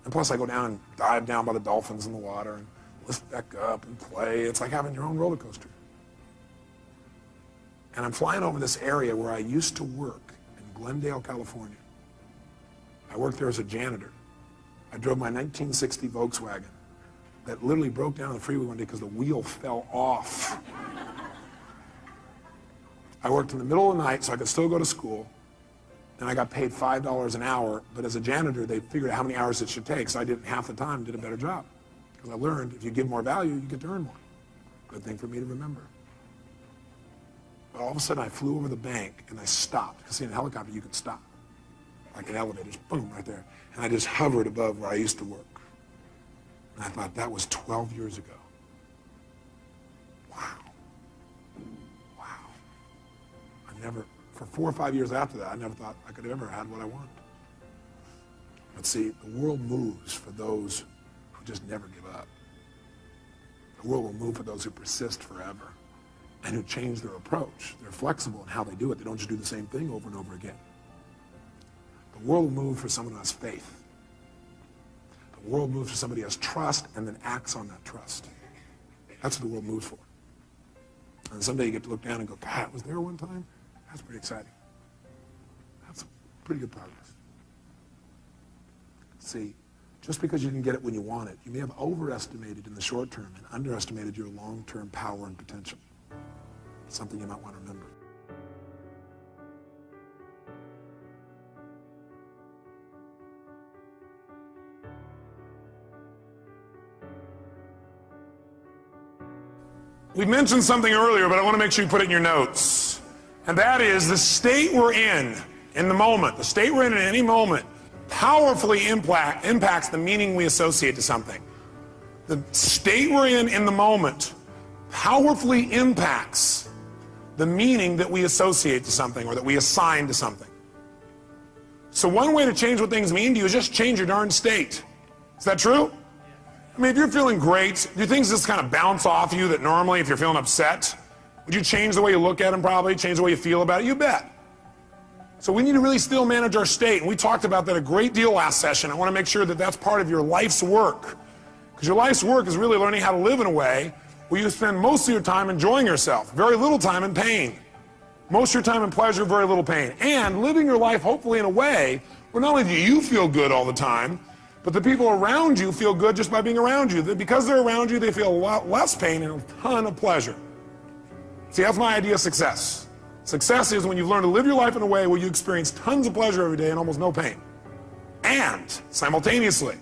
And plus I go down and dive down by the dolphins in the water and lift back up and play. It's like having your own roller coaster. And I'm flying over this area where I used to work in Glendale, California. I worked there as a janitor. I drove my 1960 Volkswagen that literally broke down on the freeway one day because the wheel fell off. I worked in the middle of the night so I could still go to school. And I got paid $5 an hour, but as a janitor, they figured out how many hours it should take, so I did half the time, did a better job. Because I learned if you give more value, you get to earn more. Good thing for me to remember. But all of a sudden, I flew over the bank, and I stopped. Because see, in a helicopter, you can stop. Like an elevator, just boom, right there. And I just hovered above where I used to work. And I thought, that was 12 years ago. Wow. Wow. I never... For 4 or 5 years after that, I never thought I could have ever had what I want. But see, the world moves for those who just never give up. The world will move for those who persist forever and who change their approach. They're flexible in how they do it. They don't just do the same thing over and over again. The world will move for someone who has faith. The world moves for somebody who has trust and then acts on that trust. That's what the world moves for. And someday you get to look down and go, God, was there one time? That's pretty exciting. That's pretty good progress. See, just because you didn't get it when you want it, you may have overestimated in the short term and underestimated your long-term power and potential. It's something you might want to remember. We mentioned something earlier, but I want to make sure you put it in your notes. And that is the state we're in the moment, the state we're in at any moment, powerfully impacts the meaning we associate to something. The state we're in the moment powerfully impacts the meaning that we associate to something or that we assign to something. So one way to change what things mean to you is just change your darn state. Is that true? I mean, if you're feeling great, do things just kind of bounce off you that normally if you're feeling upset? Would you change the way you look at them probably, change the way you feel about it? You bet. So we need to really still manage our state. And we talked about that a great deal last session. I want to make sure that that's part of your life's work. Because your life's work is really learning how to live in a way where you spend most of your time enjoying yourself, very little time in pain. Most of your time in pleasure, very little pain. And living your life hopefully in a way where not only do you feel good all the time, but the people around you feel good just by being around you. Because they're around you, they feel a lot less pain and a ton of pleasure. See, that's my idea of success. Success is when you've learned to live your life in a way where you experience tons of pleasure every day and almost no pain. And simultaneously,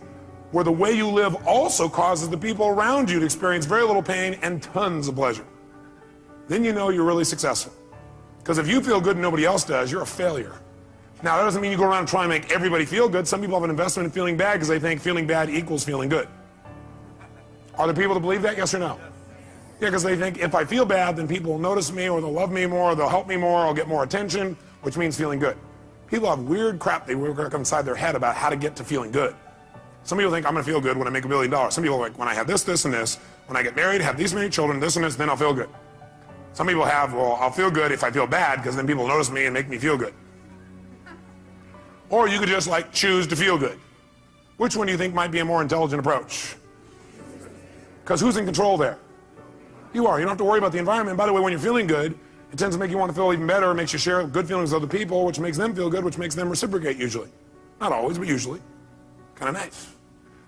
where the way you live also causes the people around you to experience very little pain and tons of pleasure. Then you know you're really successful. Because if you feel good and nobody else does, you're a failure. Now, that doesn't mean you go around and try and make everybody feel good. Some people have an investment in feeling bad because they think feeling bad equals feeling good. Are there people that believe that, yes or no? Yeah, because they think if I feel bad, then people will notice me, or they'll love me more, or they'll help me more, or I'll get more attention, which means feeling good. People have weird crap they work up inside their head about how to get to feeling good. Some people think I'm going to feel good when I make $1 billion. Some people are like, when I have this, this, and this, when I get married, have these many children, this and this, then I'll feel good. Some people have, well, I'll feel good if I feel bad, because then people notice me and make me feel good. Or you could just like choose to feel good. Which one do you think might be a more intelligent approach? Because who's in control there? You are. You don't have to worry about the environment. By the way, when you're feeling good, it tends to make you want to feel even better. It makes you share good feelings with other people, which makes them feel good, which makes them reciprocate usually. Not always, but usually. Kind of nice.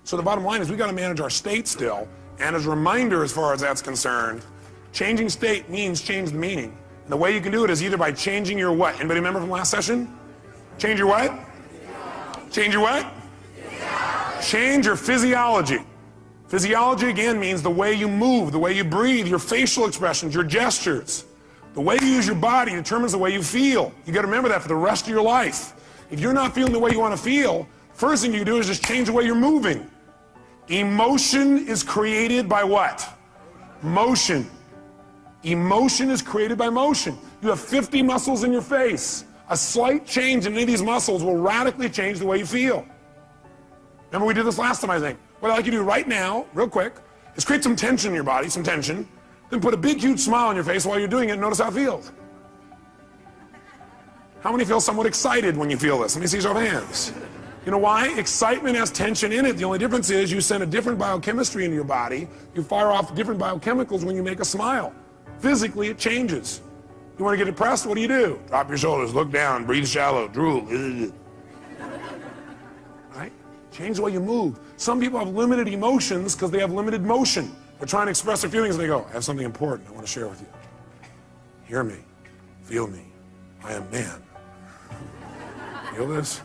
So the bottom line is we got to manage our state still. And as a reminder, as far as that's concerned, changing state means change the meaning. And the way you can do it is either by changing your what? Anybody remember from last session? Change your what? Change your what? Change your physiology. Physiology, again, means the way you move, the way you breathe, your facial expressions, your gestures. The way you use your body determines the way you feel. You got to remember that for the rest of your life. If you're not feeling the way you want to feel, first thing you do is just change the way you're moving. Emotion is created by what? Motion. Emotion is created by motion. You have 50 muscles in your face. A slight change in any of these muscles will radically change the way you feel. Remember we did this last time, I think. What I'd like you to do right now, real quick, is create some tension in your body, some tension, then put a big, huge smile on your face while you're doing it and notice how it feels. How many feel somewhat excited when you feel this? Let me see your hands. You know why? Excitement has tension in it. The only difference is you send a different biochemistry into your body. You fire off different biochemicals when you make a smile. Physically, it changes. You want to get depressed? What do? Drop your shoulders, look down, breathe shallow, drool. Right? Change the way you move. Some people have limited emotions because they have limited motion. They're trying to express their feelings and they go, I have something important I want to share with you. Hear me. Feel me. I am man. Feel this?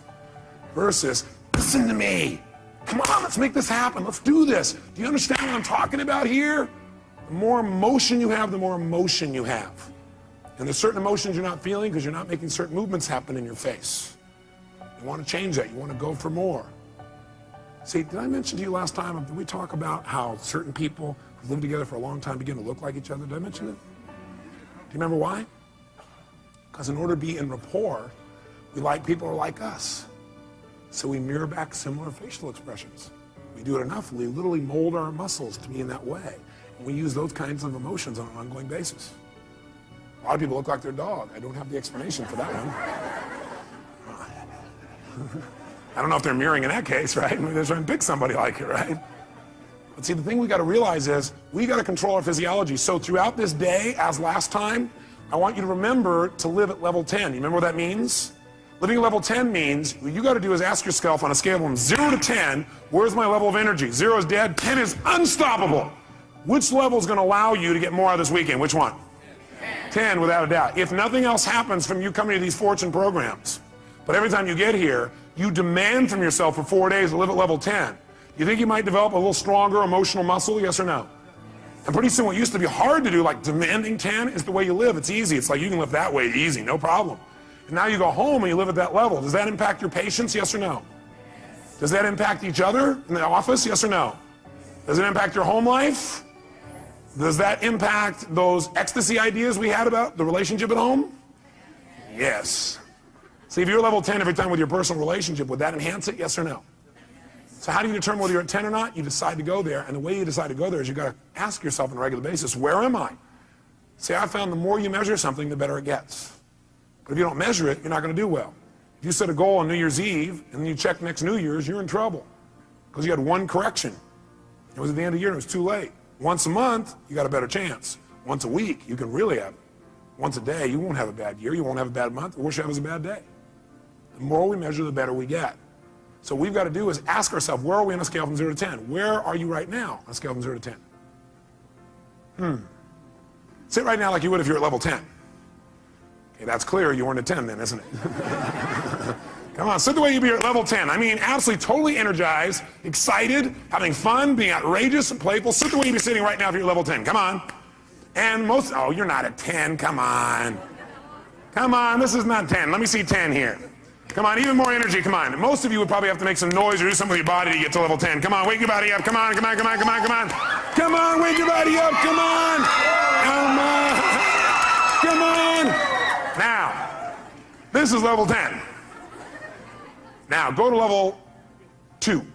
Versus, listen to me. Come on, let's make this happen. Let's do this. Do you understand what I'm talking about here? The more emotion you have, the more emotion you have. And there's certain emotions you're not feeling because you're not making certain movements happen in your face. You want to change that. You want to go for more. See, did I mention to you last time, did we talk about how certain people who live together for a long time begin to look like each other? Did I mention it? Do you remember why? Because in order to be in rapport, we like people who are like us. So we mirror back similar facial expressions. We do it enough, we literally mold our muscles to be in that way. And we use those kinds of emotions on an ongoing basis. A lot of people look like their dog. I don't have the explanation for that one. I don't know if they're mirroring in that case, right? Maybe they're trying to pick somebody like it, right? But see, the thing we got to realize is we got to control our physiology. So throughout this day, as last time, I want you to remember to live at level 10. You remember what that means? Living at level 10 means what you got to do is ask yourself on a scale from 0 to 10, where's my level of energy? 0 is dead, 10 is unstoppable. Which level is going to allow you to get more out of this weekend? Which one? 10, without a doubt. If nothing else happens from you coming to these fortune programs, but every time you get here, you demand from yourself for 4 days to live at level 10. You think you might develop a little stronger emotional muscle, yes or no? And pretty soon what used to be hard to do, like demanding 10, is the way you live. It's easy. It's like you can live that way easy, no problem. And now you go home and you live at that level. Does that impact your patients, yes or no? Does that impact each other in the office, yes or no? Does it impact your home life? Does that impact those ecstasy ideas we had about the relationship at home? Yes. See, if you're level 10 every time with your personal relationship, would that enhance it, yes or no? So how do you determine whether you're at 10 or not? You decide to go there, and the way you decide to go there is you got to ask yourself on a regular basis, where am I? See, I found the more you measure something, the better it gets. But if you don't measure it, you're not going to do well. If you set a goal on New Year's Eve, and then you check next New Year's, you're in trouble. Because you had one correction. It was at the end of the year, and it was too late. Once a month, you got a better chance. Once a week, you can really have it. Once a day, you won't have a bad year, you won't have a bad month, the worst you have is a bad day. The more we measure, the better we get. So what we've got to do is ask ourselves, where are we on a scale from 0 to 10? Where are you right now on a scale from 0 to 10? Sit right now like you would if you're at level 10. Okay, that's clear, you weren't at 10 then, isn't it? Come on, sit the way you'd be at level 10. I mean, absolutely, totally energized, excited, having fun, being outrageous and playful. Sit the way you'd be sitting right now if you're at level 10. Come on. And most, oh, you're not at 10, come on. Come on, this is not 10. Let me see 10 here. Come on, even more energy, come on. Most of you would probably have to make some noise or do something with your body to get to level 10. Come on, wake your body up, come on, come on, come on, come on, come on. Come on, wake your body up, come on. Come on. Come on. Now, this is level 10. Now, go to level 2.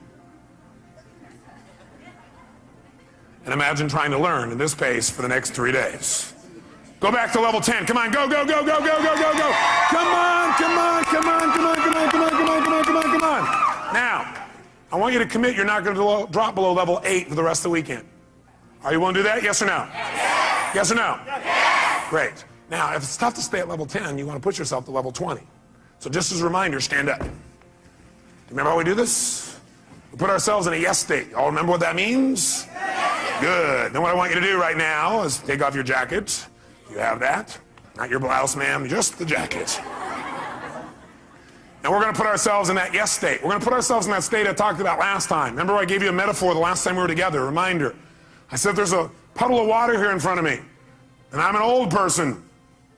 And imagine trying to learn in this pace for the next 3 days. Go back to level 10. Come on, go, go, go, go, go, go, go, go. Come on, come on, come on, come on, come on, come on, come on, come on, come on, come on. Now, I want you to commit you're not going to drop below level 8 for the rest of the weekend. Are you willing to do that? Yes or no? Yes. Yes or no? Yes. Great. Now, if it's tough to stay at level 10, you want to push yourself to level 20. So just as a reminder, stand up. Remember how we do this? We put ourselves in a yes state. All remember what that means? Good. Then what I want you to do right now is take off your jacket. You have that. Not your blouse, ma'am, just the jacket. And we're going to put ourselves in that yes state. We're going to put ourselves in that state I talked about last time. Remember I gave you a metaphor the last time we were together, a reminder. I said there's a puddle of water here in front of me, and I'm an old person.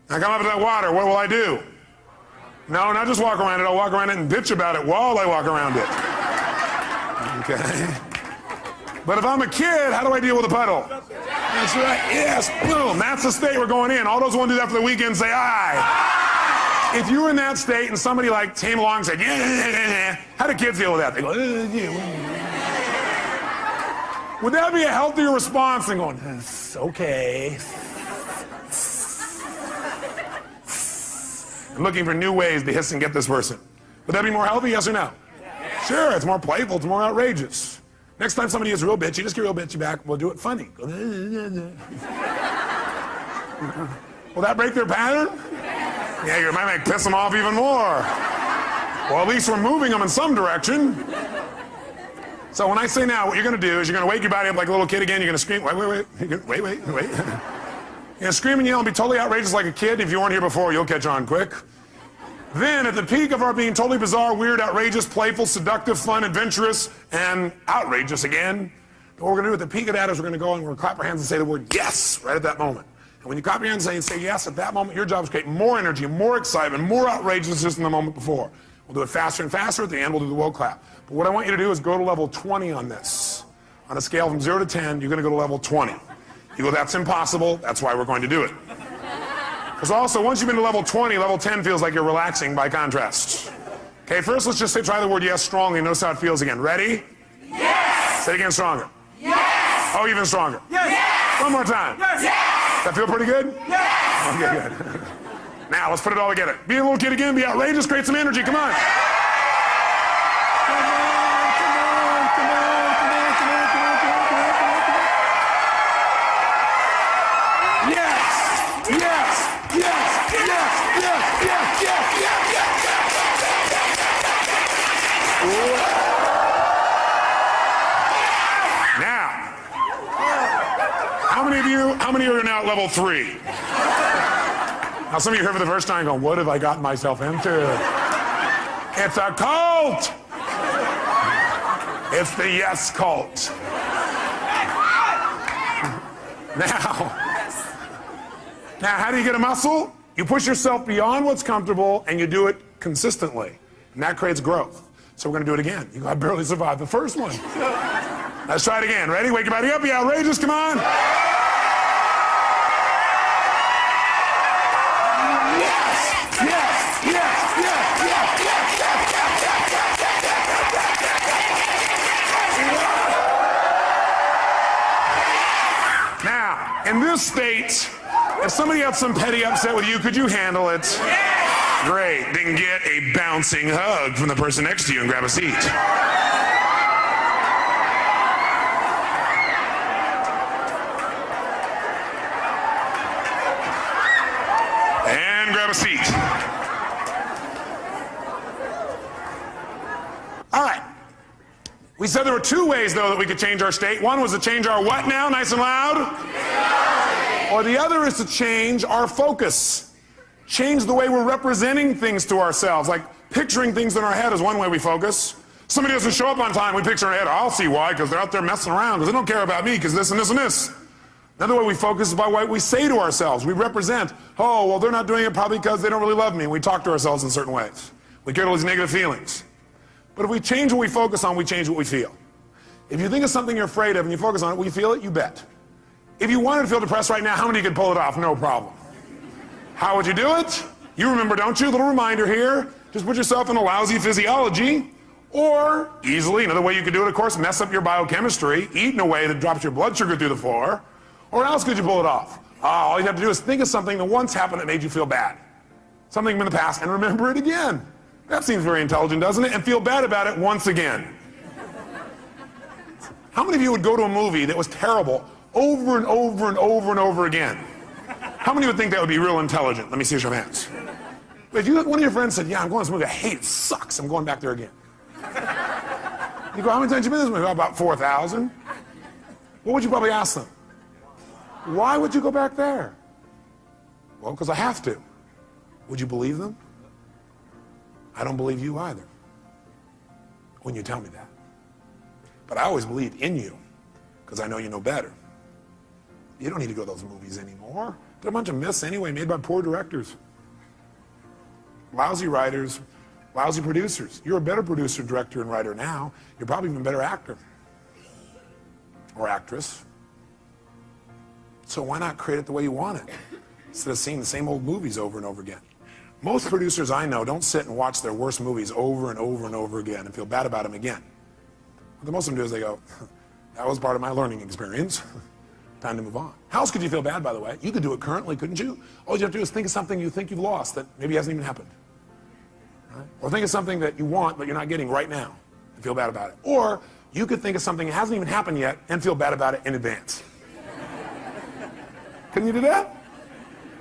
I come up to that water, what will I do? No, not just walk around it, I'll walk around it and bitch about it while I walk around it. Okay? But if I'm a kid, how do I deal with a puddle? That's right, yes, boom, that's the state we're going in. All those who want to do that for the weekend say aye. If you were in that state and somebody like came along and said, yeah, how do kids deal with that? They go, yeah. Would that be a healthier response than going, it's okay? I'm looking for new ways to hiss and get this person. Would that be more healthy, yes or no? Sure, it's more playful, it's more outrageous. Next time somebody is real bitchy, just get real bitchy back, we'll do it funny. Will that break their pattern? Yeah, you might piss them off even more. Well, at least we're moving them in some direction. So when I say now, what you're going to do is you're going to wake your body up like a little kid again. You're going to scream, wait. You're going to scream and yell and be totally outrageous like a kid. If you weren't here before, you'll catch on quick. Then, at the peak of our being totally bizarre, weird, outrageous, playful, seductive, fun, adventurous, and outrageous again, what we're going to do at the peak of that is we're going to go and we're going to clap our hands and say the word yes right at that moment. And when you clap your hands and say yes, at that moment, your job is to create more energy, more excitement, more outrageousness than the moment before. We'll do it faster and faster. At the end, we'll do the world clap. But what I want you to do is go to level 20 on this. On a scale from 0 to 10, you're going to go to level 20. You go, that's impossible. That's why we're going to do it. Because also, once you've been to level 20, level 10 feels like you're relaxing by contrast. Okay, first let's just try the word yes strongly and notice how it feels again. Ready? Yes! Say it again stronger. Yes! Oh, even stronger. Yes! One more time. Yes! That feel pretty good? Yes! Okay, good. Now, let's put it all together. Be a little kid again, be outrageous, create some energy, come on. How many of you are now at level 3? Now some of you here for the first time going, what have I gotten myself into? It's a cult! It's the yes cult. Now, how do you get a muscle? You push yourself beyond what's comfortable and you do it consistently. And that creates growth. So we're going to do it again. You go, I barely survived the first one. Let's try it again. Ready? Wake your body up. Be outrageous. Come on. Now, in this state, if somebody had some petty upset with you, could you handle it? Great. Then get a bouncing hug from the person next to you and grab a seat. And grab a seat. All right. We said there were 2 ways, though, that we could change our state. One was to change our what now, nice and loud? Or the other is to change our focus. Change the way we're representing things to ourselves. Like picturing things in our head is one way we focus. Somebody doesn't show up on time, we picture in our head, I'll see why, because they're out there messing around, because they don't care about me, because this and this and this. Another way we focus is by what we say to ourselves. We represent, oh, well, they're not doing it probably because they don't really love me. And we talk to ourselves in certain ways. We get all these negative feelings. But if we change what we focus on, we change what we feel. If you think of something you're afraid of and you focus on it, will you feel it? You bet. If you wanted to feel depressed right now, how many could pull it off? No problem. How would you do it? You remember, don't you? A little reminder here. Just put yourself in a lousy physiology. Or, easily, another way you could do it, of course, mess up your biochemistry, eat in a way that drops your blood sugar through the floor. Or else could you pull it off? All you have to do is think of something that once happened that made you feel bad. Something from the past, and remember it again. That seems very intelligent, doesn't it? And feel bad about it once again. How many of you would go to a movie that was terrible over and over and over and over again? How many would think that would be real intelligent? Let me see your hands. If one of your friends said, yeah, I'm going to this movie, I hate it, sucks, I'm going back there again. You go, how many times you been to this movie? About 4,000. What would you probably ask them? Why would you go back there? Well, because I have to. Would you believe them? I don't believe you either when you tell me that. But I always believe in you because I know you know better. You don't need to go to those movies anymore. They're a bunch of myths anyway, made by poor directors. Lousy writers, lousy producers. You're a better producer, director, and writer now. You're probably even a better actor or actress. So why not create it the way you want it instead of seeing the same old movies over and over again? Most producers I know don't sit and watch their worst movies over and over and over again and feel bad about them again. What most of them do is they go, that was part of my learning experience. Time to move on. How else could you feel bad, by the way? You could do it currently, couldn't you? All you have to do is think of something you think you've lost that maybe hasn't even happened. Right? Or think of something that you want but you're not getting right now and feel bad about it. Or you could think of something that hasn't even happened yet and feel bad about it in advance. Can you do that?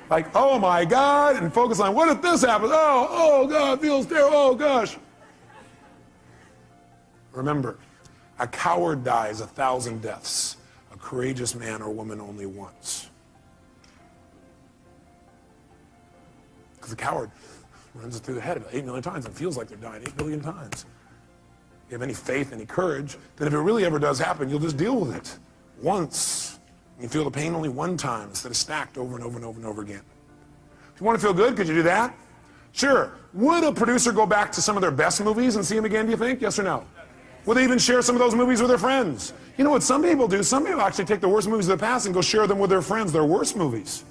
Like, oh my God, and focus on what if this happens? Oh God, it feels terrible, oh gosh. Remember, a coward dies 1,000 deaths. A courageous man or woman only once. Because a coward runs it through the head about 8 million times and feels like they're dying 8 billion times. If you have any faith, any courage, then if it really ever does happen, you'll just deal with it once. You feel the pain only one time instead of stacked over and over and over and over again. If you want to feel good, could you do that? Sure. Would a producer go back to some of their best movies and see them again, do you think? Yes or no? Would they even share some of those movies with their friends? You know what some people do? Some people actually take the worst movies of the past and go share them with their friends, their worst movies.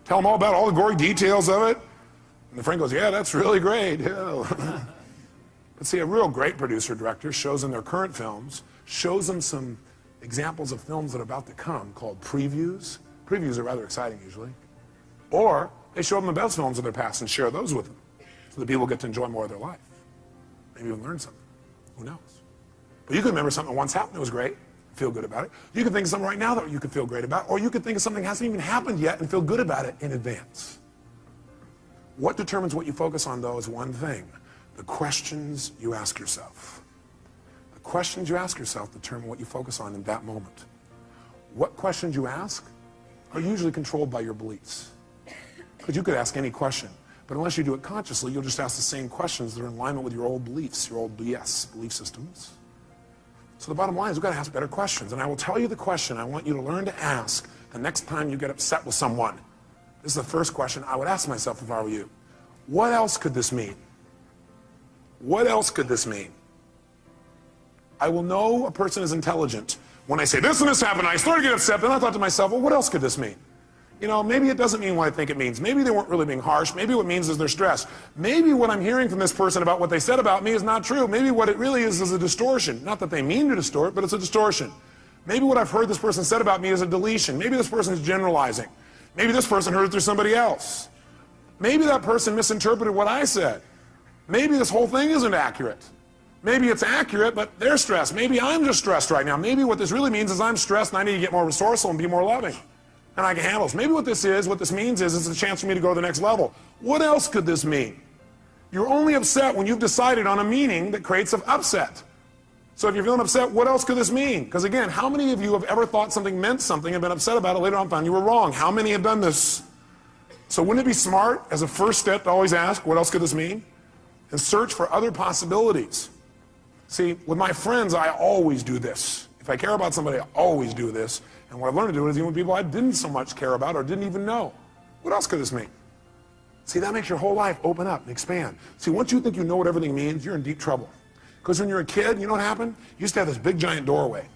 Tell them all about all the gory details of it. And the friend goes, yeah, that's really great. Yeah. But see, a real great producer director shows them their current films, shows them some examples of films that are about to come called previews. Previews are rather exciting usually. Or they show them the best films of their past and share those with them so that people get to enjoy more of their life. Maybe even learn something. Who knows? But you could remember something that once happened that was great, feel good about it. You could think of something right now that you could feel great about, or you could think of something that hasn't even happened yet and feel good about it in advance. What determines what you focus on, though, is one thing: the questions you ask yourself. The questions you ask yourself determine what you focus on in that moment. What questions you ask are usually controlled by your beliefs. Because you could ask any question, but unless you do it consciously, you'll just ask the same questions that are in alignment with your old beliefs, your old BS, belief systems. So the bottom line is we've got to ask better questions. And I will tell you the question I want you to learn to ask the next time you get upset with someone. This is the first question I would ask myself if I were you. What else could this mean? What else could this mean? I will know a person is intelligent when I say this and this happened. I started to get upset, then I thought to myself, well, what else could this mean? You know, maybe it doesn't mean what I think it means. Maybe they weren't really being harsh. Maybe what it means is they're stressed. Maybe what I'm hearing from this person about what they said about me is not true. Maybe what it really is a distortion. Not that they mean to distort, but it's a distortion. Maybe what I've heard this person said about me is a deletion. Maybe this person is generalizing. Maybe this person heard it through somebody else. Maybe that person misinterpreted what I said. Maybe this whole thing isn't accurate. Maybe it's accurate, but they're stressed. Maybe I'm just stressed right now. Maybe what this really means is I'm stressed and I need to get more resourceful and be more loving. And I can handle this. Maybe what this means is it's a chance for me to go to the next level. What else could this mean? You're only upset when you've decided on a meaning that creates an upset. So if you're feeling upset, what else could this mean? Because again, how many of you have ever thought something meant something and been upset about it later on found you were wrong? How many have done this? So wouldn't it be smart as a first step to always ask, what else could this mean? And search for other possibilities. See, with my friends, I always do this. If I care about somebody, I always do this. And what I've learned to do is even with people I didn't so much care about or didn't even know. What else could this mean? See, that makes your whole life open up and expand. See, once you think you know what everything means, you're in deep trouble. Because when you're a kid, you know what happened? You used to have this big giant doorway.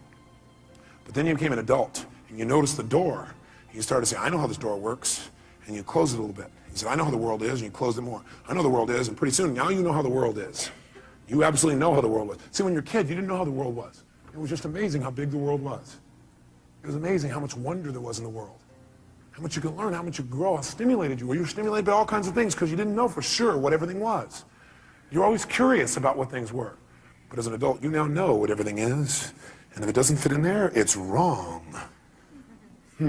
But then you became an adult, and you noticed the door. And you started to say, I know how this door works. And you close it a little bit. You said, I know how the world is, and you closed it more. I know the world is, and pretty soon, now you know how the world is. You absolutely know how the world was. See, when you're a kid, you didn't know how the world was. It was just amazing how big the world was. It was amazing how much wonder there was in the world. How much you could learn, how much you could grow, how stimulated you were. You were stimulated by all kinds of things because you didn't know for sure what everything was. You're always curious about what things were. But as an adult, you now know what everything is. And if it doesn't fit in there, it's wrong. We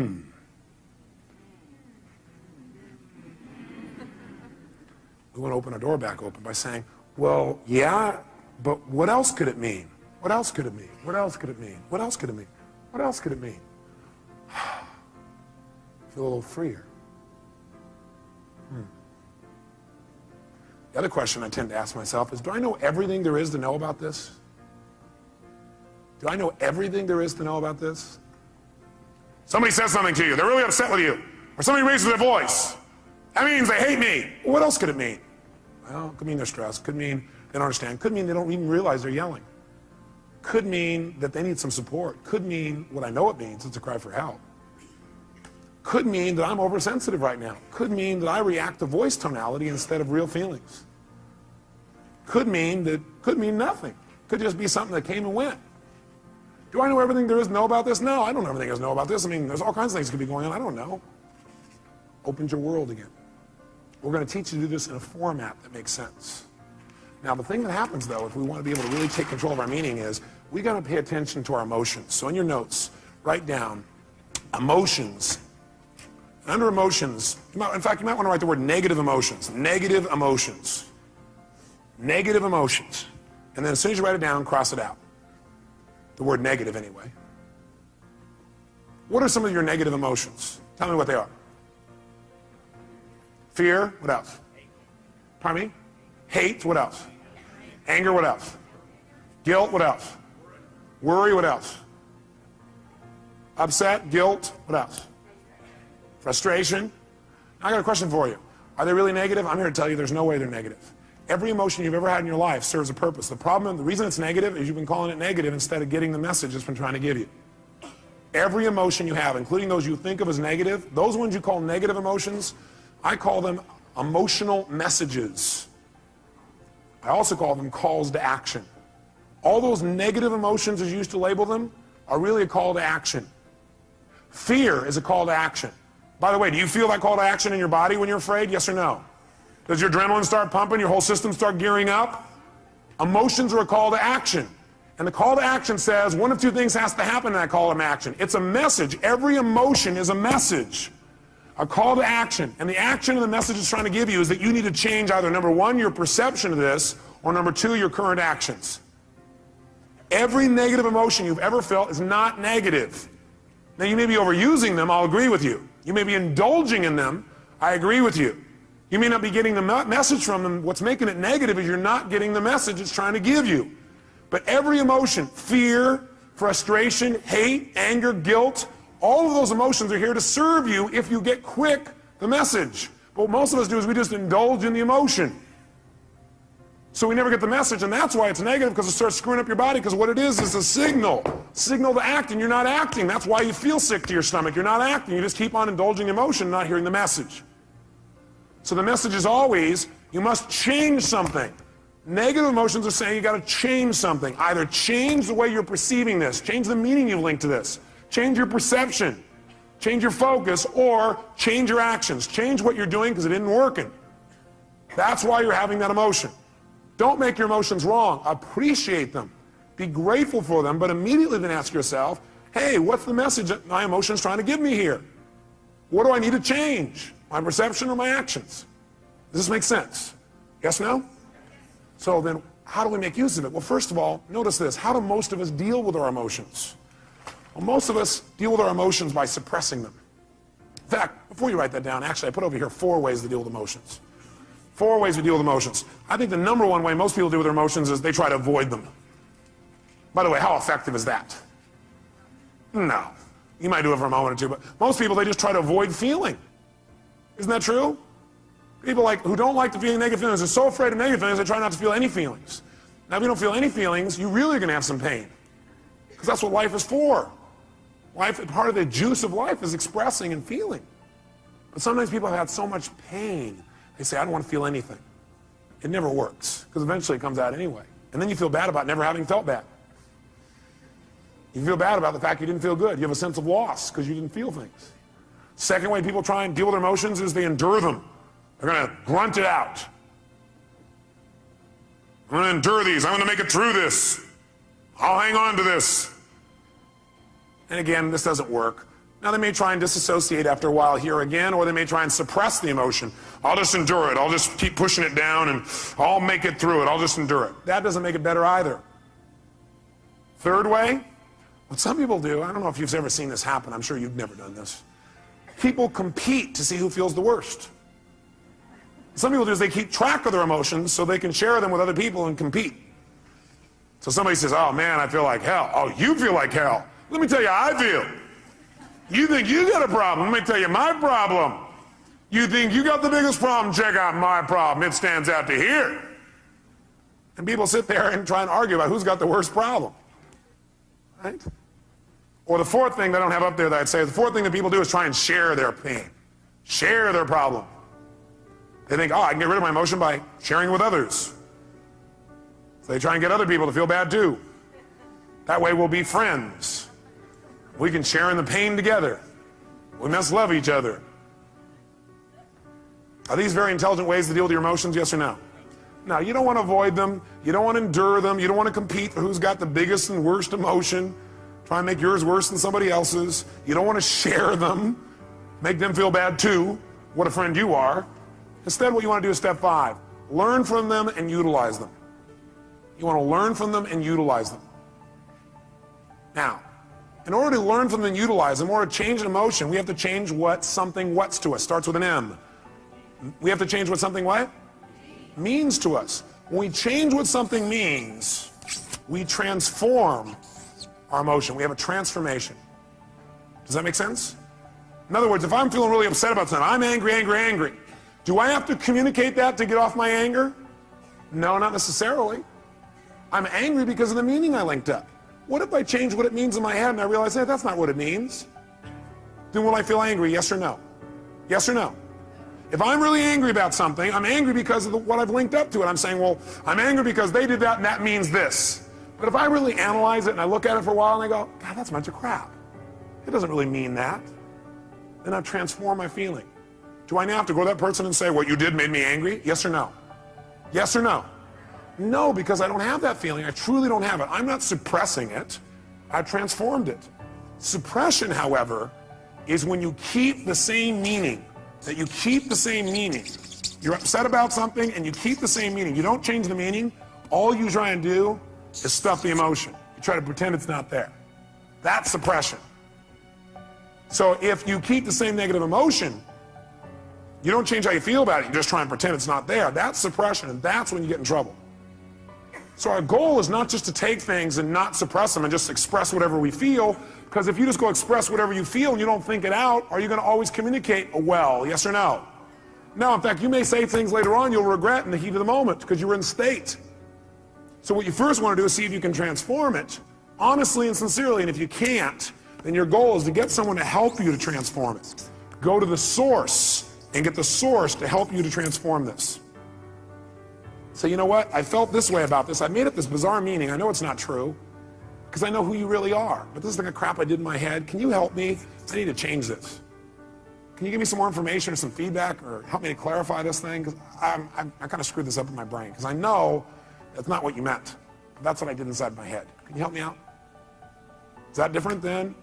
want to open our door back open by saying, well, yeah, but what else could it mean? What else could it mean? What else could it mean? What else could it mean? What else could it mean? Feel a little freer. The other question I tend to ask myself is, do I know everything there is to know about this? Do I know everything there is to know about this? Somebody says something to you, they're really upset with you, or somebody raises their voice. That means they hate me. What else could it mean? Well, it could mean they're stressed, could mean they don't understand, could mean they don't even realize they're yelling. Could mean that they need some support, could mean what I know it means, it's a cry for help. Could mean that I'm oversensitive right now. Could mean that I react to voice tonality instead of real feelings. Could mean nothing. Could just be something that came and went. Do I know everything there is to know about this? No, I don't know everything there is to know about this. I mean, there's all kinds of things that could be going on. I don't know. Opens your world again. We're going to teach you to do this in a format that makes sense. Now, the thing that happens, though, if we want to be able to really take control of our meaning is we got to pay attention to our emotions. So in your notes, write down emotions. Under emotions, in fact, you might want to write the word negative emotions. Negative emotions. Negative emotions. And then as soon as you write it down, cross it out. The word negative, anyway. What are some of your negative emotions? Tell me what they are. Fear, what else? Pardon me? Hate, what else? Anger, what else? Guilt, what else? Worry, what else? Upset, guilt, what else? Frustration. I got a question for you. Are they really negative? I'm here to tell you there's no way they're negative. Every emotion you've ever had in your life serves a purpose. The reason it's negative is you've been calling it negative instead of getting the message it's been trying to give you. Every emotion you have, including those you think of as negative, those ones you call negative emotions, I call them emotional messages. I also call them calls to action. All those negative emotions, as you used to label them, are really a call to action. Fear is a call to action. By the way, do you feel that call to action in your body when you're afraid? Yes or no? Does your adrenaline start pumping? Your whole system start gearing up? Emotions are a call to action. And the call to action says one of two things has to happen in that call to action. It's a message. Every emotion is a message. A call to action. And the action of the message it's trying to give you is that you need to change either, number one, your perception of this, or number two, your current actions. Every negative emotion you've ever felt is not negative. Now, you may be overusing them, I'll agree with you. You may be indulging in them, I agree with you. You may not be getting the message from them. What's making it negative is you're not getting the message it's trying to give you. But every emotion, fear, frustration, hate, anger, guilt, all of those emotions are here to serve you if you get quick the message. But what most of us do is we just indulge in the emotion. So we never get the message, and that's why it's negative, because it starts screwing up your body, because what it is a signal to act, and you're not acting. That's why you feel sick to your stomach. You're not acting. You just keep on indulging emotion, not hearing the message. So the message is always, you must change something. Negative emotions are saying you got to change something. Either change the way you're perceiving this, change the meaning you've linked to this, change your perception, change your focus, or change your actions. Change what you're doing because it isn't working. That's why you're having that emotion. Don't make your emotions wrong. Appreciate them. Be grateful for them, but immediately then ask yourself, hey, what's the message that my emotion's trying to give me here? What do I need to change? My perception or my actions? Does this make sense? Yes, no? So then, how do we make use of it? Well, first of all, notice this. How do most of us deal with our emotions? Well, most of us deal with our emotions by suppressing them. In fact, before you write that down, actually, I put over here 4 ways to deal with emotions. 4 ways we deal with emotions. I think the number one way most people deal with their emotions is they try to avoid them. By the way, how effective is that? No. You might do it for a moment or two, but most people, they just try to avoid feeling. Isn't that true? People who don't like to feel negative feelings are so afraid of negative feelings they try not to feel any feelings. Now, if you don't feel any feelings, you really are going to have some pain. Because that's what life is for. Part of the juice of life is expressing and feeling. But sometimes people have had so much pain, they say, I don't want to feel anything. It never works, because eventually it comes out anyway. And then you feel bad about never having felt bad. You feel bad about the fact you didn't feel good. You have a sense of loss because you didn't feel things. Second way people try and deal with their emotions is they endure them. They're going to grunt it out. I'm going to endure these. I'm going to make it through this. I'll hang on to this. And again, this doesn't work. Now, they may try and disassociate after a while here again, or they may try and suppress the emotion. I'll just endure it. I'll just keep pushing it down, and I'll make it through it. I'll just endure it. That doesn't make it better either. Third way, what some people do, I don't know if you've ever seen this happen, I'm sure you've never done this. People compete to see who feels the worst. Some people do is they keep track of their emotions so they can share them with other people and compete. So somebody says, oh man, I feel like hell. Oh, you feel like hell. Let me tell you how I feel. You think you got a problem, let me tell you my problem. You think you got the biggest problem, check out my problem. It stands out to here. And people sit there and try and argue about who's got the worst problem. Right? Or the fourth thing that I don't have up there that I'd say, the fourth thing that people do is try and share their pain. Share their problem. They think, oh, I can get rid of my emotion by sharing it with others. So they try and get other people to feel bad too. That way we'll be friends. We can share in the pain together. We must love each other. Are these very intelligent ways to deal with your emotions, yes or no? Now, you don't want to avoid them. You don't want to endure them. You don't want to compete for who's got the biggest and worst emotion. Try and make yours worse than somebody else's. You don't want to share them. Make them feel bad too. What a friend you are. Instead, what you want to do is step 5. Learn from them and utilize them. You want to learn from them and utilize them. Now, in order to learn from them and utilize them, in order to change an emotion, we have to change what something what's to us. Starts with an M. We have to change what something what? Means to us. When we change what something means, we transform our emotion. We have a transformation. Does that make sense? In other words, if I'm feeling really upset about something, I'm angry, angry, angry. Do I have to communicate that to get off my anger? No, not necessarily. I'm angry because of the meaning I linked up. What if I change what it means in my head and I realize, hey, that's not what it means? Then will I feel angry, yes or no? Yes or no? If I'm really angry about something, I'm angry because of what I've linked up to it. I'm saying, well, I'm angry because they did that and that means this. But if I really analyze it and I look at it for a while and I go, God, that's a bunch of crap. It doesn't really mean that. Then I've transformed my feeling. Do I now have to go to that person and say, what you did made me angry? Yes or no? Yes or no? No, because I don't have that feeling. I truly don't have it. I'm not suppressing it. I've transformed it. Suppression, however, is when you keep the same meaning. That you keep the same meaning. You're upset about something and you keep the same meaning. You don't change the meaning. All you try and do is stuff the emotion. You try to pretend it's not there. That's suppression. So if you keep the same negative emotion, you don't change how you feel about it. You just try and pretend it's not there. That's suppression, and that's when you get in trouble. So our goal is not just to take things and not suppress them and just express whatever we feel, because if you just go express whatever you feel and you don't think it out, are you going to always communicate well, yes or no? No, in fact, you may say things later on you'll regret in the heat of the moment because you were in state. So what you first want to do is see if you can transform it, honestly and sincerely, and if you can't, then your goal is to get someone to help you to transform it. Go to the source and get the source to help you to transform this. So you know what? I felt this way about this. I made up this bizarre meaning. I know it's not true because I know who you really are. But this is like a crap I did in my head. Can you help me? I need to change this. Can you give me some more information or some feedback or help me to clarify this thing? Because I kind of screwed this up in my brain because I know that's not what you meant. But that's what I did inside my head. Can you help me out? Is that different than,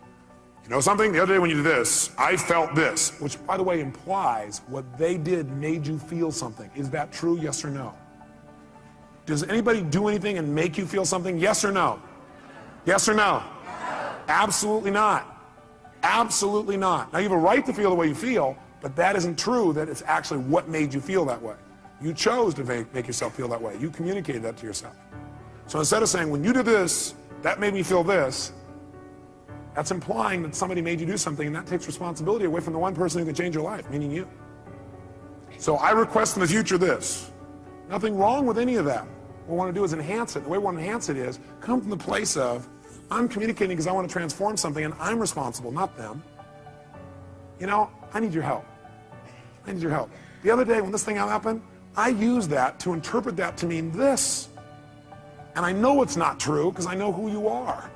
you know something? The other day when you did this, I felt this, which by the way implies what they did made you feel something. Is that true? Yes or no? Does anybody do anything and make you feel something? Yes or no? Yes or no? Absolutely not. Absolutely not. Now you have a right to feel the way you feel, but that isn't true that it's actually what made you feel that way. You chose to make yourself feel that way. You communicated that to yourself. So instead of saying, when you did this, that made me feel this, that's implying that somebody made you do something, and that takes responsibility away from the one person who can change your life, meaning you. So I request in the future this. Nothing wrong with any of that. What we want to do is enhance it. The way we want to enhance it is come from the place of, I'm communicating because I want to transform something and I'm responsible, not them. You know, I need your help. I need your help. The other day when this thing happened, I used that to interpret that to mean this. And I know it's not true because I know who you are.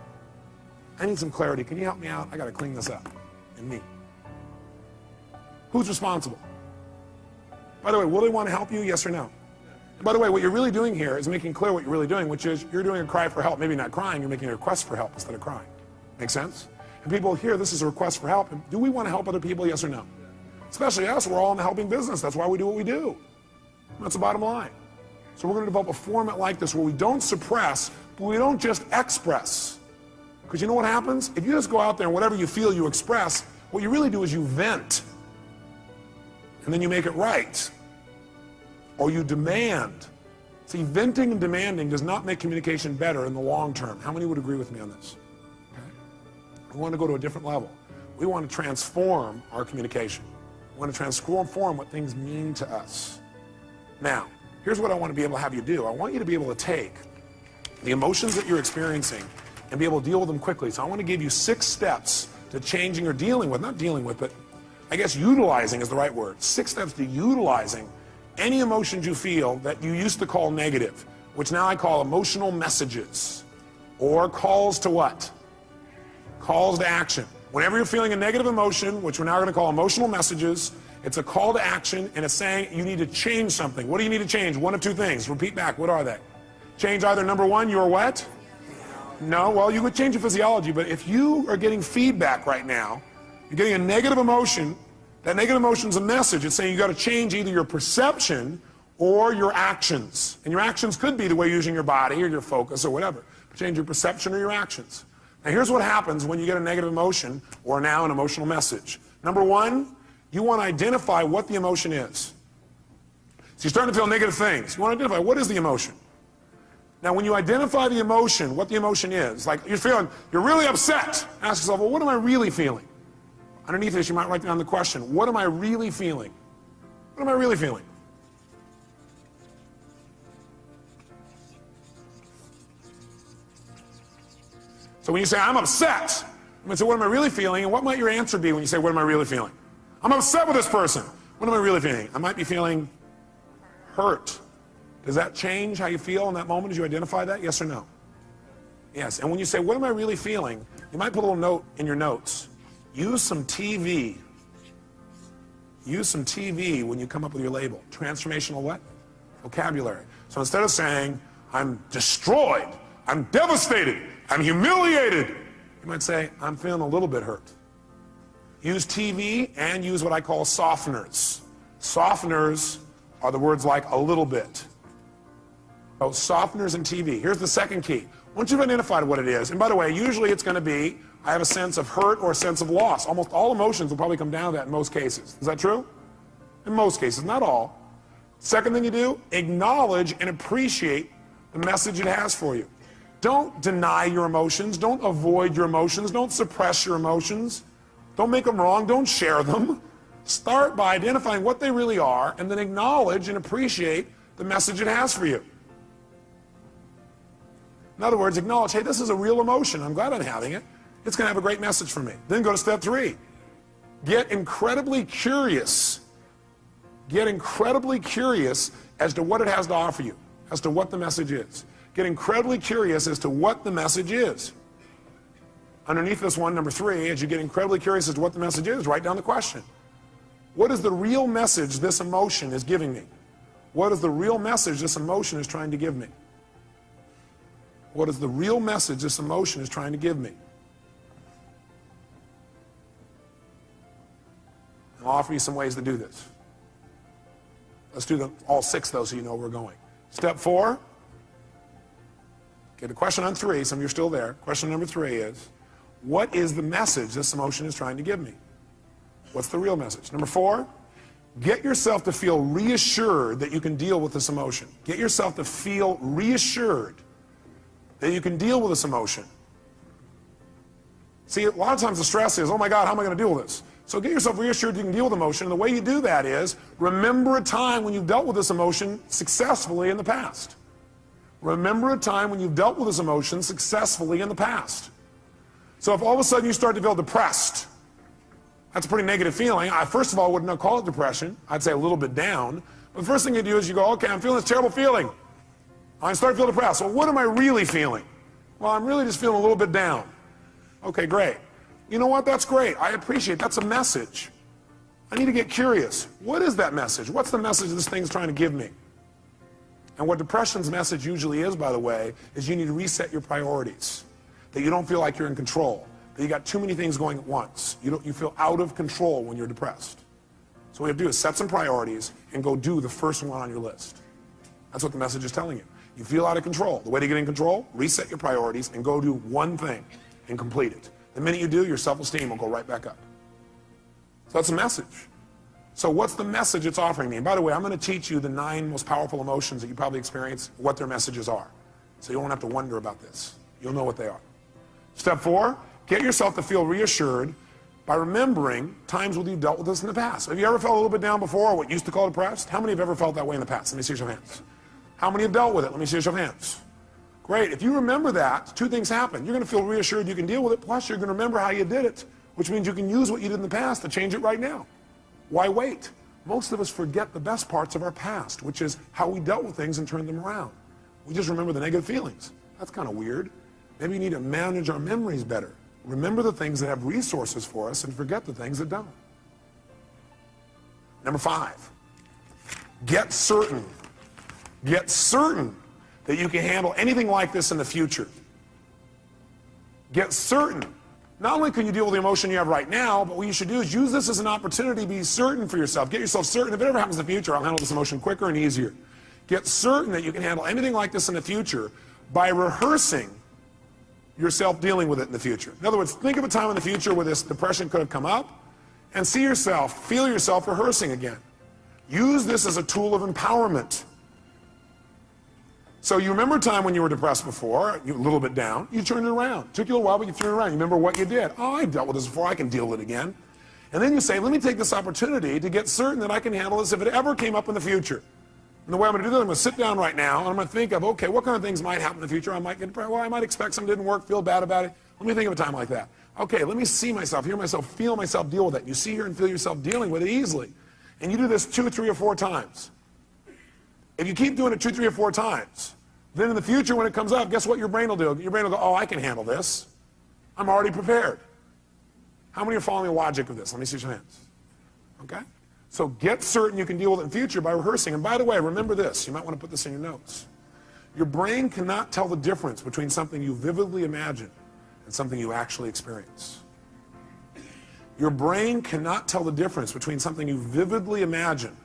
I need some clarity. Can you help me out? I got to clean this up. And me. Who's responsible? By the way, will they want to help you? Yes or no? By the way, what you're really doing here is making clear what you're really doing, which is you're doing a cry for help. Maybe not crying, you're making a request for help instead of crying. Make sense? And people hear this is a request for help. And do we want to help other people? Yes or no? Especially us, we're all in the helping business. That's why we do what we do. That's the bottom line. So we're going to develop a format like this where we don't suppress, but we don't just express. Because you know what happens? If you just go out there and whatever you feel you express, what you really do is you vent. And then you make it right. Or you demand. See, venting and demanding does not make communication better in the long term. How many would agree with me on this? Okay. We want to go to a different level. We want to transform our communication. We want to transform what things mean to us. Now, here's what I want to be able to have you do. I want you to be able to take the emotions that you're experiencing and be able to deal with them quickly. So I want to give you 6 steps to changing or dealing with, not dealing with, but I guess utilizing is the right word. 6 steps to utilizing any emotions you feel that you used to call negative, which now I call emotional messages, or calls to what? Calls to action. Whenever you're feeling a negative emotion, which we're now going to call emotional messages, it's a call to action, and it's saying you need to change something. What do you need to change? One of 2 things. Repeat back. What are they? Change either number 1, your what? No, well, you could change your physiology, but if you are getting feedback right now, you're getting a negative emotion, that negative emotion's a message. It's saying you got to change either your perception or your actions. And your actions could be the way you're using your body or your focus or whatever. Change your perception or your actions. Now here's what happens when you get a negative emotion or now an emotional message. Number 1, you want to identify what the emotion is. So you're starting to feel negative things. You want to identify what is the emotion. Now when you identify the emotion, what the emotion is, like you're really upset. Ask yourself, well, what am I really feeling? Underneath this, you might write down the question, what am I really feeling? What am I really feeling? So when you say, I'm upset, I'm going to say, what am I really feeling? And what might your answer be when you say, what am I really feeling? I'm upset with this person. What am I really feeling? I might be feeling hurt. Does that change how you feel in that moment as you identify that? Yes or no? Yes. And when you say, what am I really feeling? You might put a little note in your notes. Use some TV. Use some TV when you come up with your label. Transformational what? Vocabulary. So instead of saying, I'm destroyed, I'm devastated, I'm humiliated, you might say, I'm feeling a little bit hurt. Use TV and use what I call softeners. Softeners are the words like a little bit. So softeners and TV. Here's the second key. Once you've identified what it is, and by the way, usually it's going to be, I have a sense of hurt or a sense of loss. Almost all emotions will probably come down to that in most cases. Is that true? In most cases, not all. Second thing you do, acknowledge and appreciate the message it has for you. Don't deny your emotions. Don't avoid your emotions. Don't suppress your emotions. Don't make them wrong. Don't share them. Start by identifying what they really are and then acknowledge and appreciate the message it has for you. In other words, acknowledge, hey, this is a real emotion. I'm glad I'm having it. It's going to have a great message for me. Then go to step 3. Get incredibly curious. Get incredibly curious as to what it has to offer you, as to what the message is. Get incredibly curious as to what the message is. Underneath this one, number 3, as you get incredibly curious as to what the message is, write down the question. What is the real message this emotion is giving me? What is the real message this emotion is trying to give me? What is the real message this emotion is trying to give me? I'll offer you some ways to do this. Let's do them all 6 though so you know where we're going. Step 4. Okay, the question on 3, some of you are still there. Question number 3 is, what is the message this emotion is trying to give me? What's the real message? Number 4, get yourself to feel reassured that you can deal with this emotion. Get yourself to feel reassured that you can deal with this emotion. See, a lot of times the stress is, oh my God, how am I going to deal with this? So get yourself reassured you can deal with emotion. And the way you do that is, remember a time when you've dealt with this emotion successfully in the past. Remember a time when you've dealt with this emotion successfully in the past. So if all of a sudden you start to feel depressed, that's a pretty negative feeling. I first of all wouldn't call it depression. I'd say a little bit down. But the first thing you do is you go, okay, I'm feeling this terrible feeling. I start to feel depressed. Well, what am I really feeling? Well, I'm really just feeling a little bit down. Okay, great. You know what? That's great. I appreciate it. That's a message. I need to get curious. What is that message? What's the message this thing's trying to give me? And what depression's message usually is, by the way, is you need to reset your priorities. That you don't feel like you're in control. That you got too many things going at once. You feel out of control when you're depressed. So what you have to do is set some priorities and go do the first one on your list. That's what the message is telling you. You feel out of control. The way to get in control, reset your priorities and go do one thing. and complete it. The minute you do, your self-esteem will go right back up. So that's a message. So what's the message it's offering me? And by the way, I'm going to teach you the 9 most powerful emotions that you probably experience, what their messages are. So you won't have to wonder about this. You'll know what they are. Step 4, get yourself to feel reassured by remembering times when you've dealt with this in the past. Have you ever felt a little bit down before, or what you used to call depressed? How many have ever felt that way in the past? Let me see your hands. How many have dealt with it? Let me see your hands. Great. If you remember that, 2 things happen. You're going to feel reassured you can deal with it, plus you're going to remember how you did it, which means you can use what you did in the past to change it right now. Why wait? Most of us forget the best parts of our past, which is how we dealt with things and turned them around. We just remember the negative feelings. That's kind of weird. Maybe we need to manage our memories better. Remember the things that have resources for us and forget the things that don't. Number 5, get certain that you can handle anything like this in the future. Get certain. Not only can you deal with the emotion you have right now, but what you should do is use this as an opportunity to be certain for yourself. Get yourself certain. If it ever happens in the future, I'll handle this emotion quicker and easier. Get certain that you can handle anything like this in the future by rehearsing yourself dealing with it in the future. In other words, think of a time in the future where this depression could have come up and see yourself, feel yourself rehearsing again. Use this as a tool of empowerment. So you remember a time when you were depressed before, you were a little bit down, you turned it around. It took you a while, but you turned it around. You remember what you did. Oh, I dealt with this before, I can deal with it again. And then you say, let me take this opportunity to get certain that I can handle this if it ever came up in the future. And the way I'm going to do that, I'm going to sit down right now, and I'm going to think of, okay, what kind of things might happen in the future? I might get depressed. Well, I might expect something didn't work, feel bad about it. Let me think of a time like that. Okay, let me see myself, hear myself, feel myself deal with it. You see, hear, and feel yourself dealing with it easily. And you do this 2, 3, or 4 times. If you keep doing it 2, 3, or 4 times, then in the future when it comes up, guess what your brain will do? Your brain will go, oh, I can handle this. I'm already prepared. How many are following the logic of this? Let me see your hands. Okay? So get certain you can deal with it in the future by rehearsing. And by the way, remember this. You might want to put this in your notes. Your brain cannot tell the difference between something you vividly imagine and something you actually experience. Your brain cannot tell the difference between something you vividly imagine,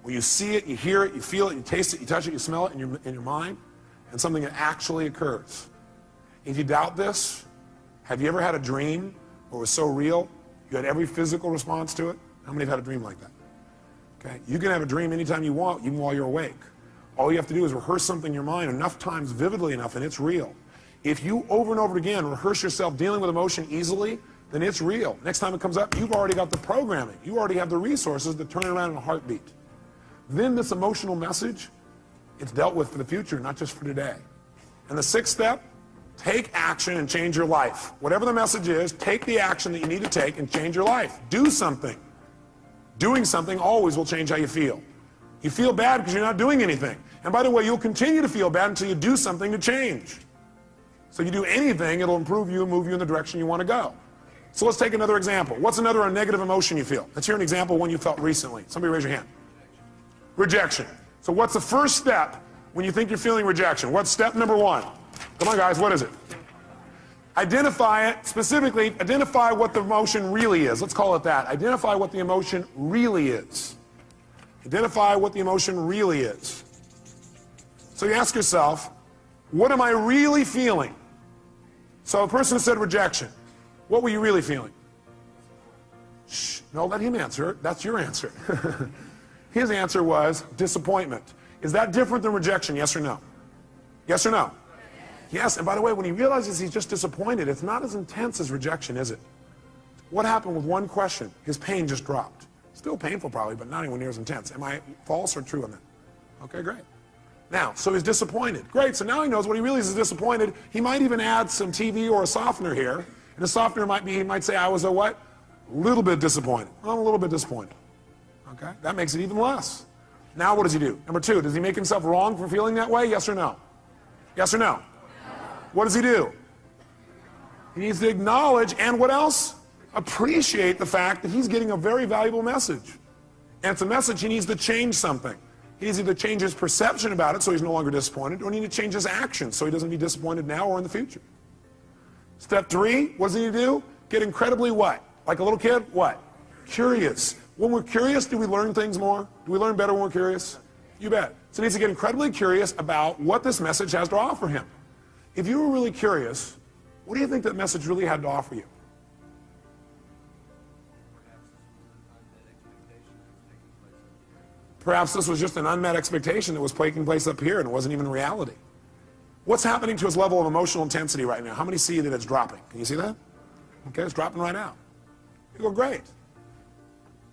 where you see it, you hear it, you feel it, you taste it, you touch it, you smell it in your mind, and something that actually occurs. If you doubt this, have you ever had a dream where it was so real you had every physical response to it? How many have had a dream like that? Okay, you can have a dream anytime you want, even while you're awake. All you have to do is rehearse something in your mind enough times, vividly enough, and it's real. If you over and over again rehearse yourself dealing with emotion easily, then it's real. Next time it comes up, you've already got the programming. You already have the resources to turn it around in a heartbeat. Then this emotional message, it's dealt with for the future, not just for today. And the 6th step, take action and change your life. Whatever the message is, take the action that you need to take and change your life. Do something. Doing something always will change how you feel. You feel bad because you're not doing anything. And by the way, you'll continue to feel bad until you do something to change. So you do anything, it'll improve you and move you in the direction you want to go. So let's take another example. What's another negative emotion you feel? Let's hear an example of one you felt recently. Somebody raise your hand. Rejection. So what's the first step when you think you're feeling rejection? What's step number 1? Come on, guys, what is it? Identify it. Specifically, identify what the emotion really is. Let's call it that. Identify what the emotion really is. Identify what the emotion really is. So you ask yourself, what am I really feeling? So a person said rejection. What were you really feeling? Shh, no, let him answer. That's your answer. His answer was disappointment. Is that different than rejection, yes or no? Yes or no? Yes, and by the way, when he realizes he's just disappointed, it's not as intense as rejection, is it? What happened with one question? His pain just dropped. Still painful probably, but not anywhere near as intense. Am I false or true on that? Okay, great. Now, so he's disappointed. Great, so now he knows what he really is disappointed. He might even add some TV or a softener here. And the softener might be, he might say, I was a what? A little bit disappointed. Well, a little bit disappointed. Okay, that makes it even less. Now what does he do? Number 2, does he make himself wrong for feeling that way? Yes or no? Yes or no? No. What does he do? He needs to acknowledge and what else? Appreciate the fact that he's getting a very valuable message. And it's a message he needs to change something. He needs to change his perception about it so he's no longer disappointed, or he needs to change his actions so he doesn't be disappointed now or in the future. Step 3, what does he need to do? Get incredibly what? Like a little kid? What? Curious. When we're curious, do we learn things more? Do we learn better when we're curious? You bet. So he needs to get incredibly curious about what this message has to offer him. If you were really curious What do you think that message really had to offer you? Perhaps this was just an unmet expectation that was taking place up here and it wasn't even reality. What's happening to his level of emotional intensity right now? How many see that it's dropping? Can you see that? Okay, it's dropping right now. You go, great.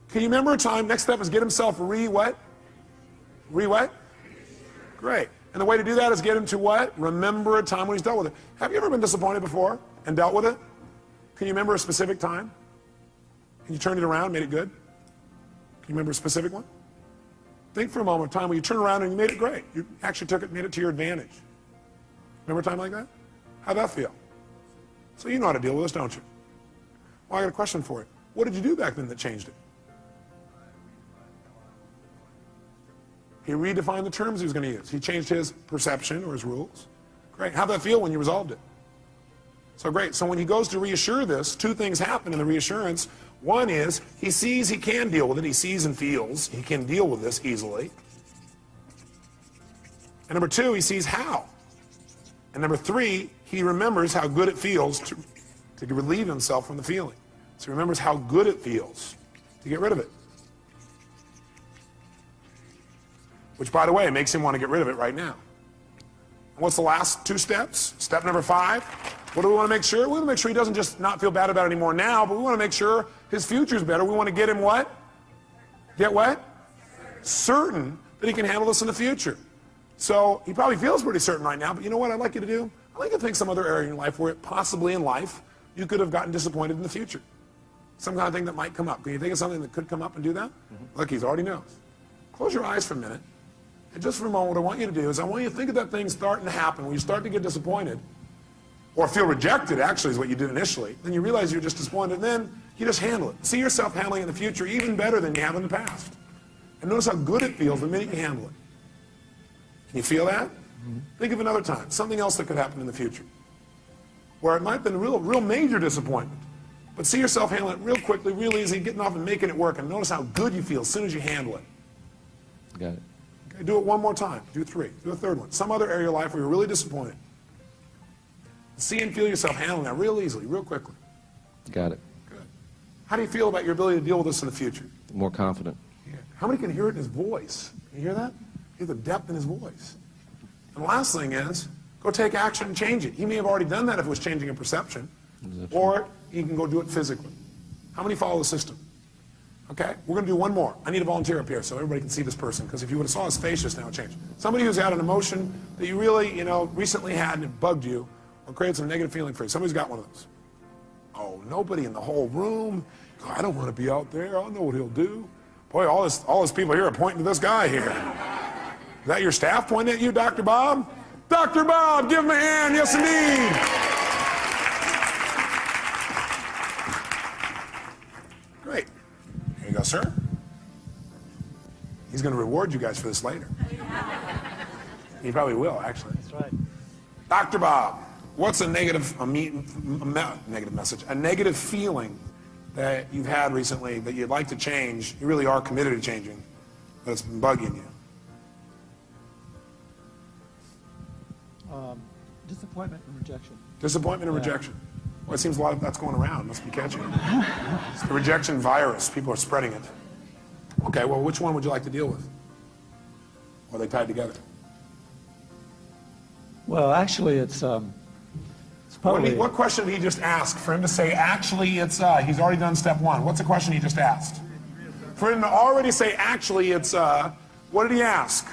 Can you remember a time? Next step is get himself what? What? Great. And the way to do that is get him to what? Remember a time when he's dealt with it. Have you ever been disappointed before and dealt with it? Can you remember a specific time? Can you turn it around, made it good? Can you remember a specific one? Think for a moment, a time when you turn around and you made it great. You actually took it, made it to your advantage. Remember a time like that? How'd that feel? So you know how to deal with this, don't you? Well, I got a question for you. What did you do back then that changed it? He redefined the terms he was going to use. He changed his perception or his rules. Great. How'd that feel when you resolved it? So great. So when he goes to reassure this, two things happen in the reassurance. One is he sees he can deal with it. He sees and feels he can deal with this easily. And number two, he sees how. And number three, he remembers how good it feels to relieve himself from the feeling. So he remembers how good it feels to get rid of it. Which, by the way, makes him want to get rid of it right now. And what's the last two steps? Step number 5. What do we want to make sure? We want to make sure he doesn't just not feel bad about it anymore now, but we want to make sure his future's better. We want to get him what? Get what? Certain that he can handle this in the future. So he probably feels pretty certain right now, but you know what I'd like you to do? I'd like you to think some other area in your life where possibly in life you could have gotten disappointed in the future. Some kind of thing that might come up. Can you think of something that could come up and do that? Look, he already knows. Close your eyes for a minute. And just for a moment, what I want you to do is I want you to think of that thing starting to happen when you start to get disappointed or feel rejected, actually, is what you did initially. Then you realize you're just disappointed, and then you just handle it. See yourself handling it in the future even better than you have in the past. And notice how good it feels the minute you handle it. Can you feel that? Think of another time, something else that could happen in the future, where it might have been a real major disappointment. But see yourself handling it real quickly, real easy, getting off and making it work, and notice how good you feel as soon as you handle it. Got it. Okay, do it one more time. Do 3. Do a third one. Some other area of your life where you're really disappointed. See and feel yourself handling that real easily, real quickly. Got it. Good. How do you feel about your ability to deal with this in the future? More confident. Yeah. How many can hear it in his voice? Can you hear that? Hear the depth in his voice. And the last thing is, go take action and change it. He may have already done that if it was changing a perception. Or you can go do it physically. How many follow the system? Okay, we're going to do one more. I need a volunteer up here so everybody can see this person, because if you would have saw his face just now, it changed. Somebody who's had an emotion that you really, recently had and it bugged you or created some negative feeling for you. Somebody's got one of those. Oh, nobody in the whole room. Oh, I don't want to be out there. I know what he'll do. Boy, all these people here are pointing to this guy here. Is that your staff pointing at you, Dr. Bob? Dr. Bob, give him a hand. Yes, indeed. Great. Here you go, sir. He's going to reward you guys for this later. He probably will, actually. That's right. Dr. Bob, what's a negative message, a negative feeling that you've had recently that you'd like to change, you really are committed to changing, but it's been bugging you? Disappointment and rejection. Disappointment and rejection. Well, it seems a lot of that's going around. It must be catchy. It's the rejection virus. People are spreading it. Okay, well, which one would you like to deal with? Or are they tied together? Well, actually, it's probably... What question did he just ask? For him to say, actually, it's, he's already done step 1. What's the question he just asked? For him to already say, actually, it's, what did he ask?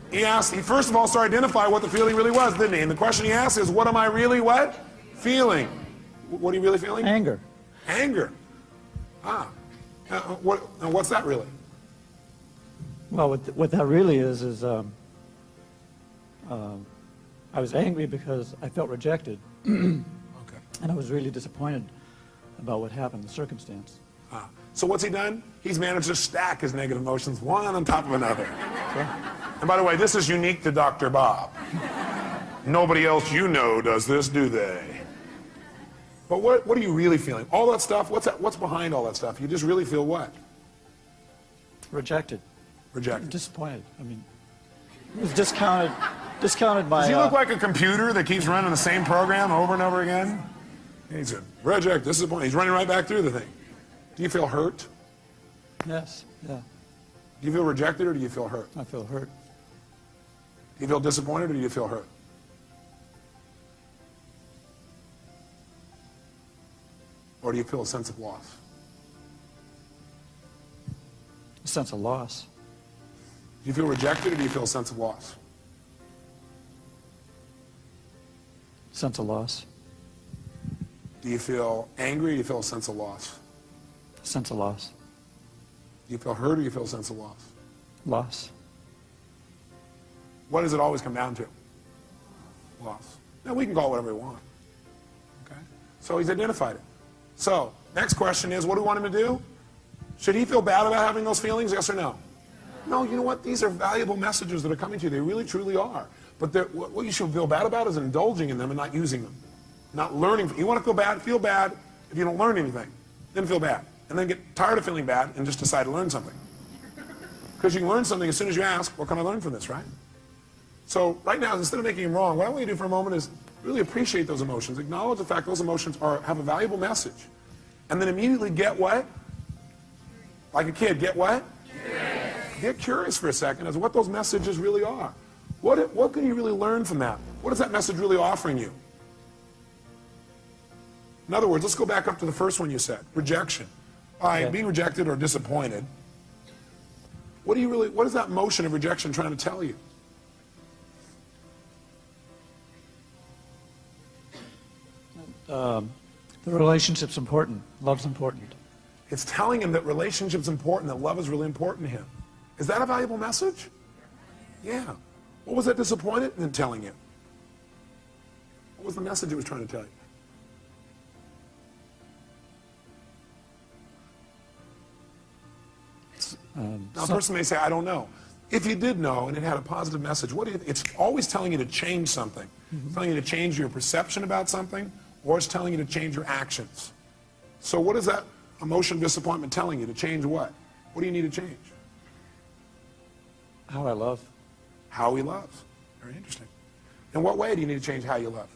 He first of all started to identify what the feeling really was, didn't he? And the question he asked is, what am I really what? Feeling. What are you really feeling? Anger. Anger. What's that really? Well, what that really is I was angry because I felt rejected. Okay. And I was really disappointed about what happened, the circumstance. So what's he done? He's managed to stack his negative emotions one on top of another. Okay. And by the way, this is unique to Dr. Bob. Nobody else you know does this, do they? But what are you really feeling? All that stuff, what's behind all that stuff? You just really feel what? Rejected. Rejected. Disappointed. I mean, it was discounted. discounted my... Does he look like a computer that keeps running the same program over and over again? He's a reject, disappoint. He's running right back through the thing. Do you feel hurt? Yes, yeah. Do you feel rejected or do you feel hurt? I feel hurt. Do you feel disappointed or do you feel hurt? Or do you feel a sense of loss? A sense of loss. Do you feel rejected or do you feel a sense of loss? Sense of loss. Do you feel angry or do you feel a sense of loss? Sense of loss. Do you feel hurt or do you feel a sense of loss? Loss. What does it always come down to? Loss. Now we can call it whatever we want. Okay? So he's identified it. So, next question is, what do we want him to do? Should he feel bad about having those feelings, yes or no? No, you know what? These are valuable messages that are coming to you. They really, truly are. But what you should feel bad about is indulging in them and not using them. Not learning. You want to feel bad if you don't learn anything. Then feel bad. And then get tired of feeling bad and just decide to learn something. Because you can learn something as soon as you ask, what can I learn from this, right? So right now, instead of making them wrong, what I want you to do for a moment is really appreciate those emotions. Acknowledge the fact those emotions have a valuable message. And then immediately get what? Like a kid, get what? Curious. Get curious for a second as to what those messages really are. What can you really learn from that? What is that message really offering you? In other words, let's go back up to the first one you said, rejection. By being rejected or disappointed, what is that motion of rejection trying to tell you? The relationship's important. Love's important. It's telling him that relationship's important, that love is really important to him. Is that a valuable message? Yeah. What was that disappointed in telling you? What was the message it was trying to tell you? Now, a person may say, I don't know. If you did know and it had a positive message, it's always telling you to change something. It's telling you to change your perception about something, or it's telling you to change your actions. So what is that emotion of disappointment telling you? To change what? What do you need to change? How I love. How he loves. Very interesting. In what way do you need to change how you love?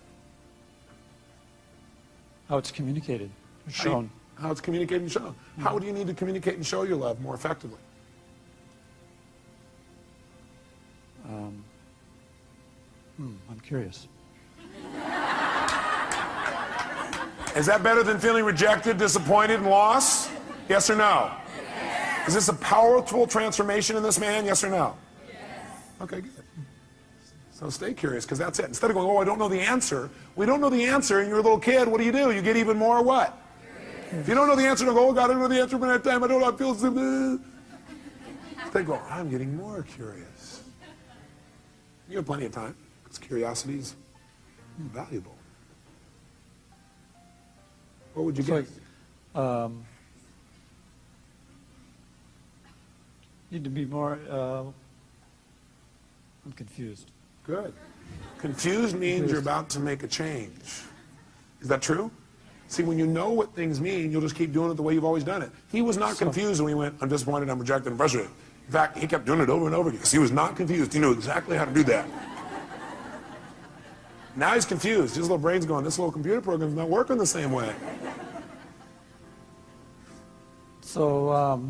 How it's communicated, or shown. How it's communicated and shown. How do you need to communicate and show your love more effectively? I'm curious. Is that better than feeling rejected, disappointed, and lost? Yes or no? Yes. Is this a powerful transformation in this man? Yes or no? Yes. Okay, good. So stay curious, because that's it. Instead of going, oh, I don't know the answer. We don't know the answer, and you're a little kid. What do? You get even more what? Curious. If you don't know the answer, don't go, oh, God, I don't know the answer, but at that time, I don't know, I feel so... They go, I'm getting more curious. You have plenty of time, because curiosity is valuable. What would you get? Need to be more, I'm confused. Good. Confused means you're about to make a change. Is that true? See, when you know what things mean, you'll just keep doing it the way you've always done it. He was not confused when he went, I'm disappointed, I'm rejected, I'm frustrated. In fact, he kept doing it over and over again. So he was not confused. He knew exactly how to do that. Now he's confused. His little brain's going, this little computer program's not working the same way. So,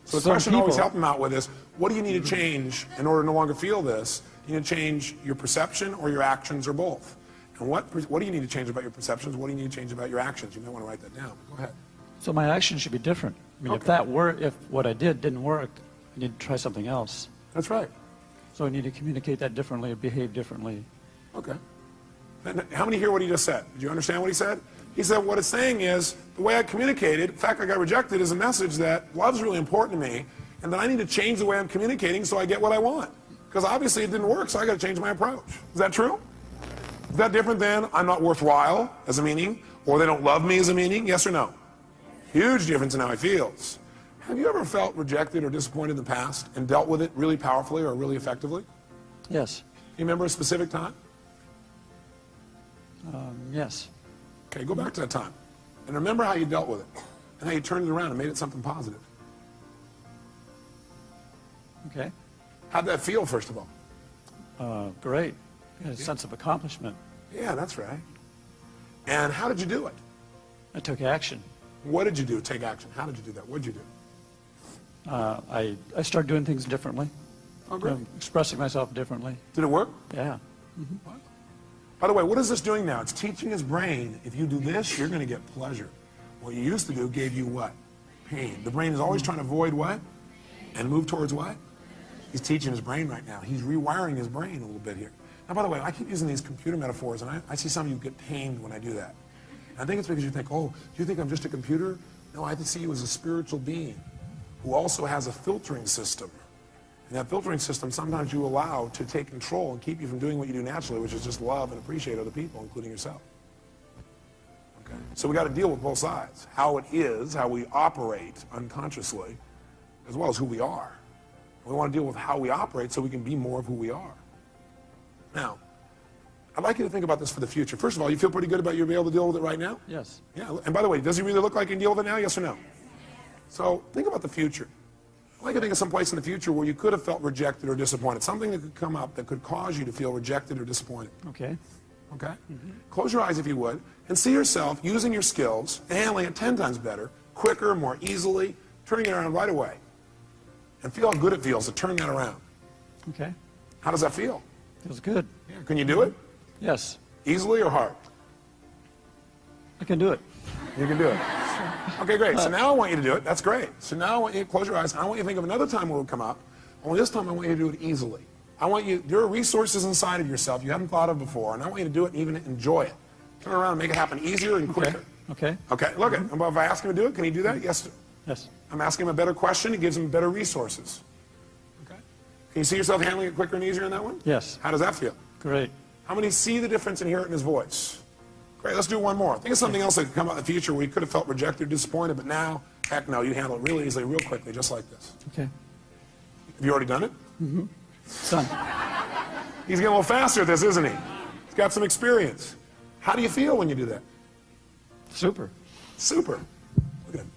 So the question I always help him out with is, what do you need to change in order to no longer feel this? You need to change your perception or your actions or both. And what do you need to change about your perceptions? What do you need to change about your actions? You may want to write that down. Go ahead. So my actions should be different. I mean, if what I did didn't work, I need to try something else. That's right. So I need to communicate that differently, or behave differently. Okay. And how many hear what he just said? Did you understand what he said? He said what it's saying is, the way I communicated, the fact I got rejected is a message that love's really important to me, and that I need to change the way I'm communicating so I get what I want. Because obviously it didn't work, so I got to change my approach. Is that true? Is that different than I'm not worthwhile as a meaning, or they don't love me as a meaning? Yes or no? Huge difference in how he feels. Have you ever felt rejected or disappointed in the past and dealt with it really powerfully or really effectively? Yes. You remember a specific time? Yes. Okay, go back to that time. And remember how you dealt with it. And how you turned it around and made it something positive. Okay. How'd that feel, first of all? Great. A sense of accomplishment. Yeah, that's right. And how did you do it? I took action. What did you do? Take action. How did you do that? What did you do? I started doing things differently. Oh, great. Expressing myself differently. Did it work? Yeah. By the way, what is this doing now? It's teaching his brain, if you do this, you're going to get pleasure. What you used to do gave you what? Pain. The brain is always trying to avoid what? And move towards what? He's teaching his brain right now. He's rewiring his brain a little bit here. Now, by the way, I keep using these computer metaphors, and I see some of you get pained when I do that. And I think it's because you think, oh, do you think I'm just a computer? No, I see you as a spiritual being who also has a filtering system. And that filtering system sometimes you allow to take control and keep you from doing what you do naturally, which is just love and appreciate other people, including yourself. Okay? So we got to deal with both sides. How it is, how we operate unconsciously, as well as who we are. We want to deal with how we operate so we can be more of who we are. Now, I'd like you to think about this for the future. First of all, you feel pretty good about you being able to deal with it right now? Yes. Yeah, and by the way, does he really look like he can deal with it now, yes or no? So think about the future. I'd like you to think of some place in the future where you could have felt rejected or disappointed. Something that could come up that could cause you to feel rejected or disappointed. Okay. Okay? Close your eyes if you would, and see yourself using your skills, and handling it 10 times better, quicker, more easily, turning it around right away. And feel how good it feels to turn that around. Okay. How does that feel? Feels good. Yeah. Can you do it? Yes. Easily or hard? I can do it. You can do it. Okay, great. So now I want you to do it. That's great. So now I want you to close your eyes, and I want you to think of another time where it would come up. Only this time I want you to do it easily. I want you, there are resources inside of yourself you haven't thought of before, and I want you to do it and even enjoy it. Turn around and make it happen easier and quicker. Okay. Okay, look at if I ask him to do it, can he do that? Yes. Yes. I'm asking him a better question, it gives him better resources. Okay. Can you see yourself handling it quicker and easier in that one? Yes. How does that feel? Great. How many see the difference and hear it in his voice? Great, let's do one more. Think of something else that could come out in the future where you could have felt rejected or disappointed, but now, heck no, you handle it really easily, real quickly, just like this. Okay. Have you already done it? Done. He's getting a little faster at this, isn't he? He's got some experience. How do you feel when you do that? Super. Super. Look at him.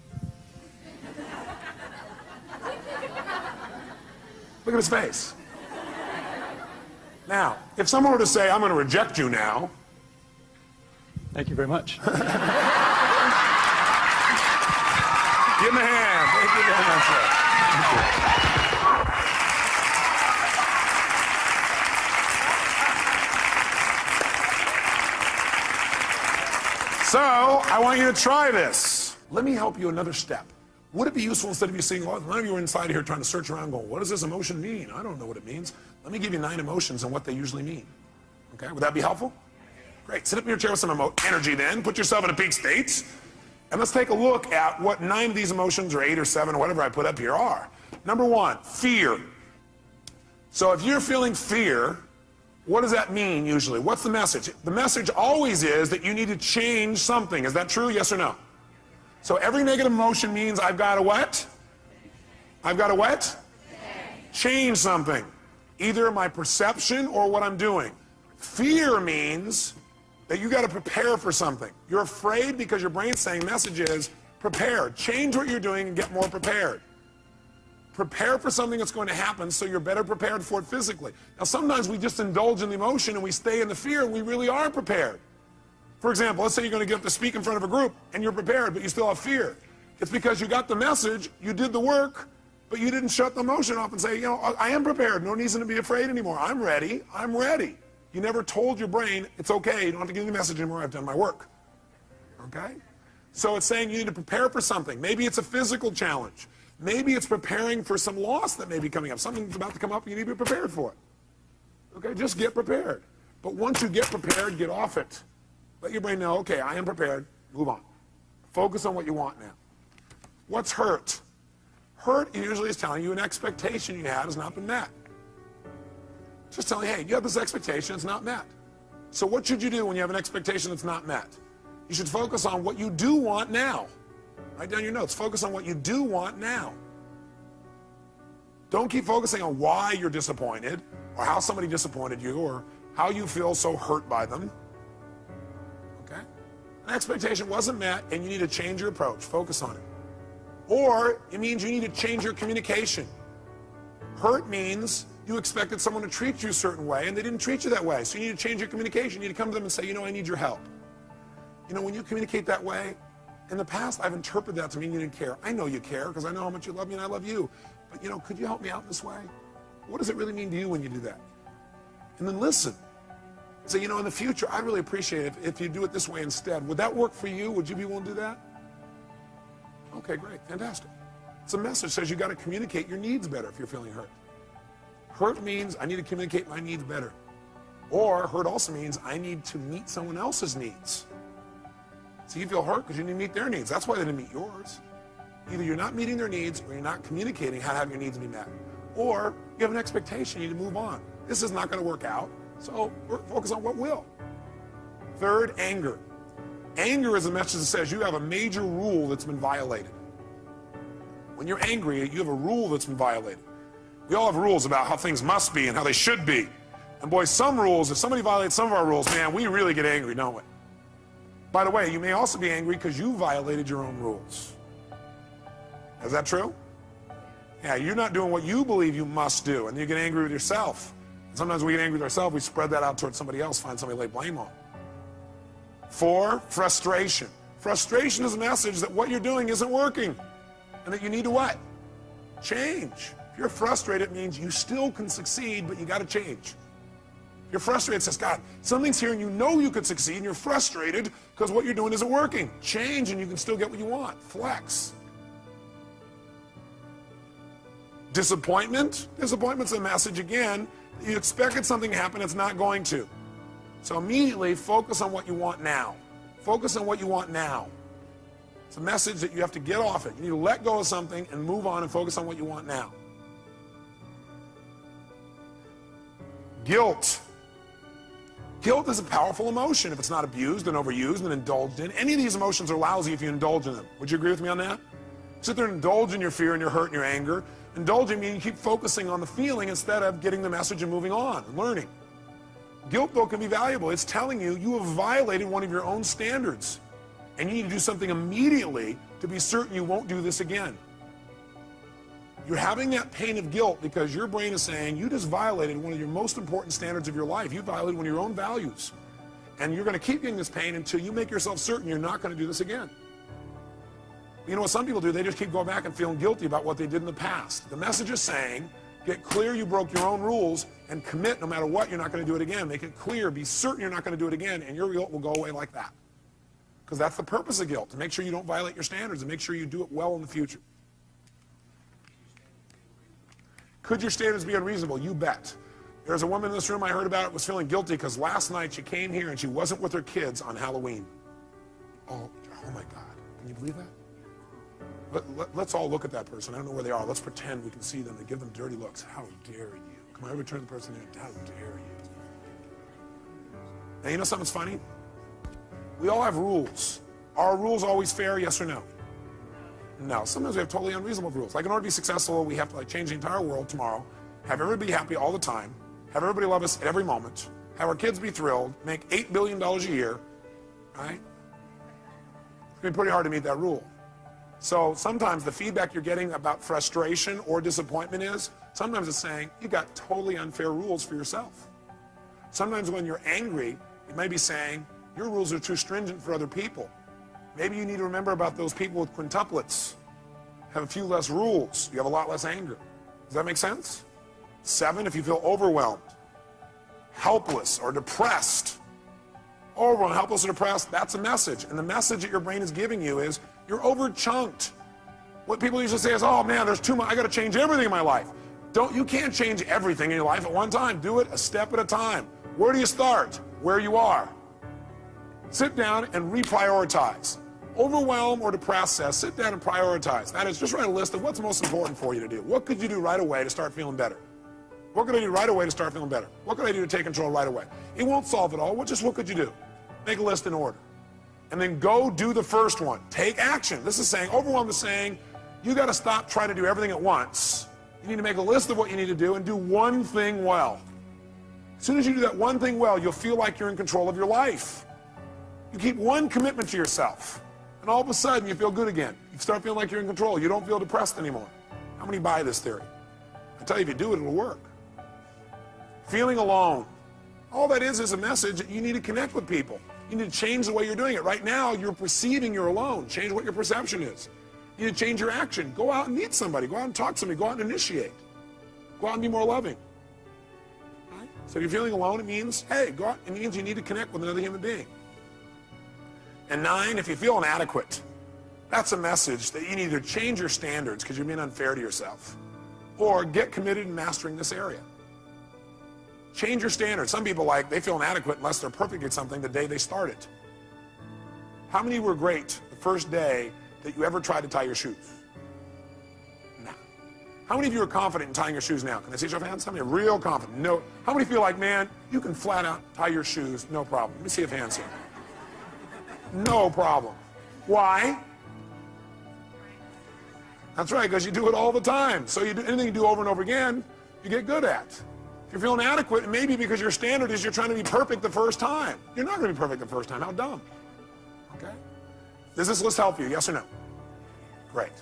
Look at his face. Now, if someone were to say, I'm going to reject you now, Thank you very much. give him a hand. Thank you very much, sir. So, I want you to try this. Let me help you another step. Would it be useful instead of you seeing, well, none of you are inside here trying to search around going, what does this emotion mean? I don't know what it means. Let me give you 9 emotions and what they usually mean. Okay, would that be helpful? Great, sit up in your chair with some energy then, put yourself in a peak state, and let's take a look at what 9 of these emotions, or 8 or 7, or whatever I put up here are. Number 1, fear. So if you're feeling fear, what does that mean usually? What's the message? The message always is that you need to change something. Is that true, yes or no? So every negative emotion means I've got to what? I've got to what? Change something. Either my perception or what I'm doing. Fear means that you got to prepare for something. You're afraid because your brain's saying message is prepare. Change what you're doing and get more prepared. Prepare for something that's going to happen so you're better prepared for it physically. Now sometimes we just indulge in the emotion and we stay in the fear and we really aren't prepared. For example, let's say you're going to get up to speak in front of a group and you're prepared but you still have fear. It's because you got the message, you did the work, but you didn't shut the emotion off and say, you know, I am prepared. No reason to be afraid anymore. I'm ready. I'm ready. You never told your brain, it's okay, you don't have to give me the message anymore, I've done my work. Okay? So it's saying you need to prepare for something. Maybe it's a physical challenge. Maybe it's preparing for some loss that may be coming up. Something's about to come up, you need to be prepared for it. Okay, just get prepared. But once you get prepared, get off it. Let your brain know, okay, I am prepared, move on. Focus on what you want now. What's hurt? Hurt usually is telling you an expectation you had has not been met. Just telling you, hey, you have this expectation, it's not met. So what should you do when you have an expectation that's not met? You should focus on what you do want now. Write down your notes. Focus on what you do want now. Don't keep focusing on why you're disappointed, or how somebody disappointed you, or how you feel so hurt by them. Okay? An expectation wasn't met, and you need to change your approach. Focus on it. Or it means you need to change your communication. Hurt means You expected someone to treat you a certain way, and they didn't treat you that way. So you need to change your communication. You need to come to them and say, you know, I need your help. You know, when you communicate that way, in the past, I've interpreted that to mean you didn't care. I know you care because I know how much you love me and I love you. But, you know, could you help me out this way? What does it really mean to you when you do that? And then listen. Say, you know, in the future, I'd really appreciate it if you do it this way instead. Would that work for you? Would you be willing to do that? Okay, great. Fantastic. It's a message that says you got to communicate your needs better if you're feeling hurt. Hurt means I need to communicate my needs better. Or hurt also means I need to meet someone else's needs. So you feel hurt because you need to meet their needs. That's why they didn't meet yours. Either you're not meeting their needs or you're not communicating how to have your needs be met. Or you have an expectation, you need to move on. This is not going to work out, so focus on what will. Third, anger. Anger is a message that says you have a major rule that's been violated. When you're angry, you have a rule that's been violated. We all have rules about how things must be and how they should be. And boy, some rules, if somebody violates some of our rules, man, we really get angry, don't we? By the way, you may also be angry because you violated your own rules. Is that true? Yeah, you're not doing what you believe you must do, and you get angry with yourself. And sometimes we get angry with ourselves, we spread that out towards somebody else, find somebody to lay blame on. 4, frustration. Frustration is a message that what you're doing isn't working, and that you need to what? Change. If you're frustrated, it means you still can succeed, but you got to change. You're frustrated, it says, God, something's here and you know you could succeed, and you're frustrated because what you're doing isn't working. Change and you can still get what you want. Flex. Disappointment. Disappointment's a message, again, that you expected something to happen, it's not going to. So immediately focus on what you want now. Focus on what you want now. It's a message that you have to get off it. You need to let go of something and move on and focus on what you want now. Guilt. Guilt is a powerful emotion if it's not abused and overused and indulged in. Any of these emotions are lousy if you indulge in them. Would you agree with me on that? Sit there and indulge in your fear and your hurt and your anger. Indulging means you keep focusing on the feeling instead of getting the message and moving on and learning. Guilt, though, can be valuable. It's telling you you have violated one of your own standards, and you need to do something immediately to be certain you won't do this again. You're having that pain of guilt because your brain is saying you just violated one of your most important standards of your life. You violated one of your own values. And you're going to keep getting this pain until you make yourself certain you're not going to do this again. You know what some people do? They just keep going back and feeling guilty about what they did in the past. The message is saying, get clear you broke your own rules and commit no matter what, you're not going to do it again. Make it clear, be certain you're not going to do it again, and your guilt will go away like that. Because that's the purpose of guilt, to make sure you don't violate your standards and make sure you do it well in the future. Could your standards be unreasonable? You bet. There's a woman in this room I heard about was feeling guilty because last night she came here and she wasn't with her kids on Halloween. Oh my God. Can you believe that? Let's all look at that person. I don't know where they are. Let's pretend we can see them and give them dirty looks. How dare you? Come on, everybody turn the person in. How dare you? Now, you know something's funny? We all have rules. Are rules always fair, yes or no? No. Sometimes we have totally unreasonable rules. Like in order to be successful, we have to change the entire world tomorrow, have everybody be happy all the time, have everybody love us at every moment, have our kids be thrilled, make $8 billion a year, right? It's going to be pretty hard to meet that rule. So sometimes the feedback you're getting about frustration or disappointment is, sometimes it's saying, you got totally unfair rules for yourself. Sometimes when you're angry, it may be saying, your rules are too stringent for other people. Maybe you need to remember about those people with quintuplets. Have a few less rules. You have a lot less anger. Does that make sense? 7, if you feel overwhelmed, helpless, or depressed. Overwhelmed, helpless, or depressed, that's a message. And the message that your brain is giving you is, you're overchunked. What people usually say is, oh man, there's too much, I gotta change everything in my life. You can't change everything in your life at one time. Do it a step at a time. Where do you start? Where you are. Sit down and reprioritize. Overwhelm or depressed says, sit down and prioritize. That is, just write a list of what's most important for you to do. What could you do right away to start feeling better? What could I do right away to start feeling better? What could I do to take control right away? It won't solve it all. What could you do? Make a list in order. And then go do the first one. Take action. This is saying, overwhelm is saying, you got to stop trying to do everything at once. You need to make a list of what you need to do and do one thing well. As soon as you do that one thing well, you'll feel like you're in control of your life. You keep one commitment to yourself, and all of a sudden you feel good again. You start feeling like you're in control. You don't feel depressed anymore. How many buy this theory? I tell you, if you do it, it'll work. Feeling alone. All that is a message that you need to connect with people. You need to change the way you're doing it. Right now, you're perceiving you're alone. Change what your perception is. You need to change your action. Go out and meet somebody. Go out and talk to somebody. Go out and initiate. Go out and be more loving. Right? So if you're feeling alone, it means, hey, go out. It means you need to connect with another human being. And 9, if you feel inadequate, that's a message that you need to change your standards because you're being unfair to yourself. Or get committed in mastering this area. Change your standards. Some people they feel inadequate unless they're perfect at something the day they start it. How many were great the first day that you ever tried to tie your shoes? No. How many of you are confident in tying your shoes now? Can I see your hands? How many are real confident? No. How many feel like, man, you can flat out tie your shoes, no problem? Let me see if hands here. No problem. Why? That's right, because you do it all the time. So you do anything you do over and over again, you get good at. If you're feeling inadequate, it may be because your standard is you're trying to be perfect the first time. You're not going to be perfect the first time. How dumb. Okay? Does this list help you? Yes or no? Great.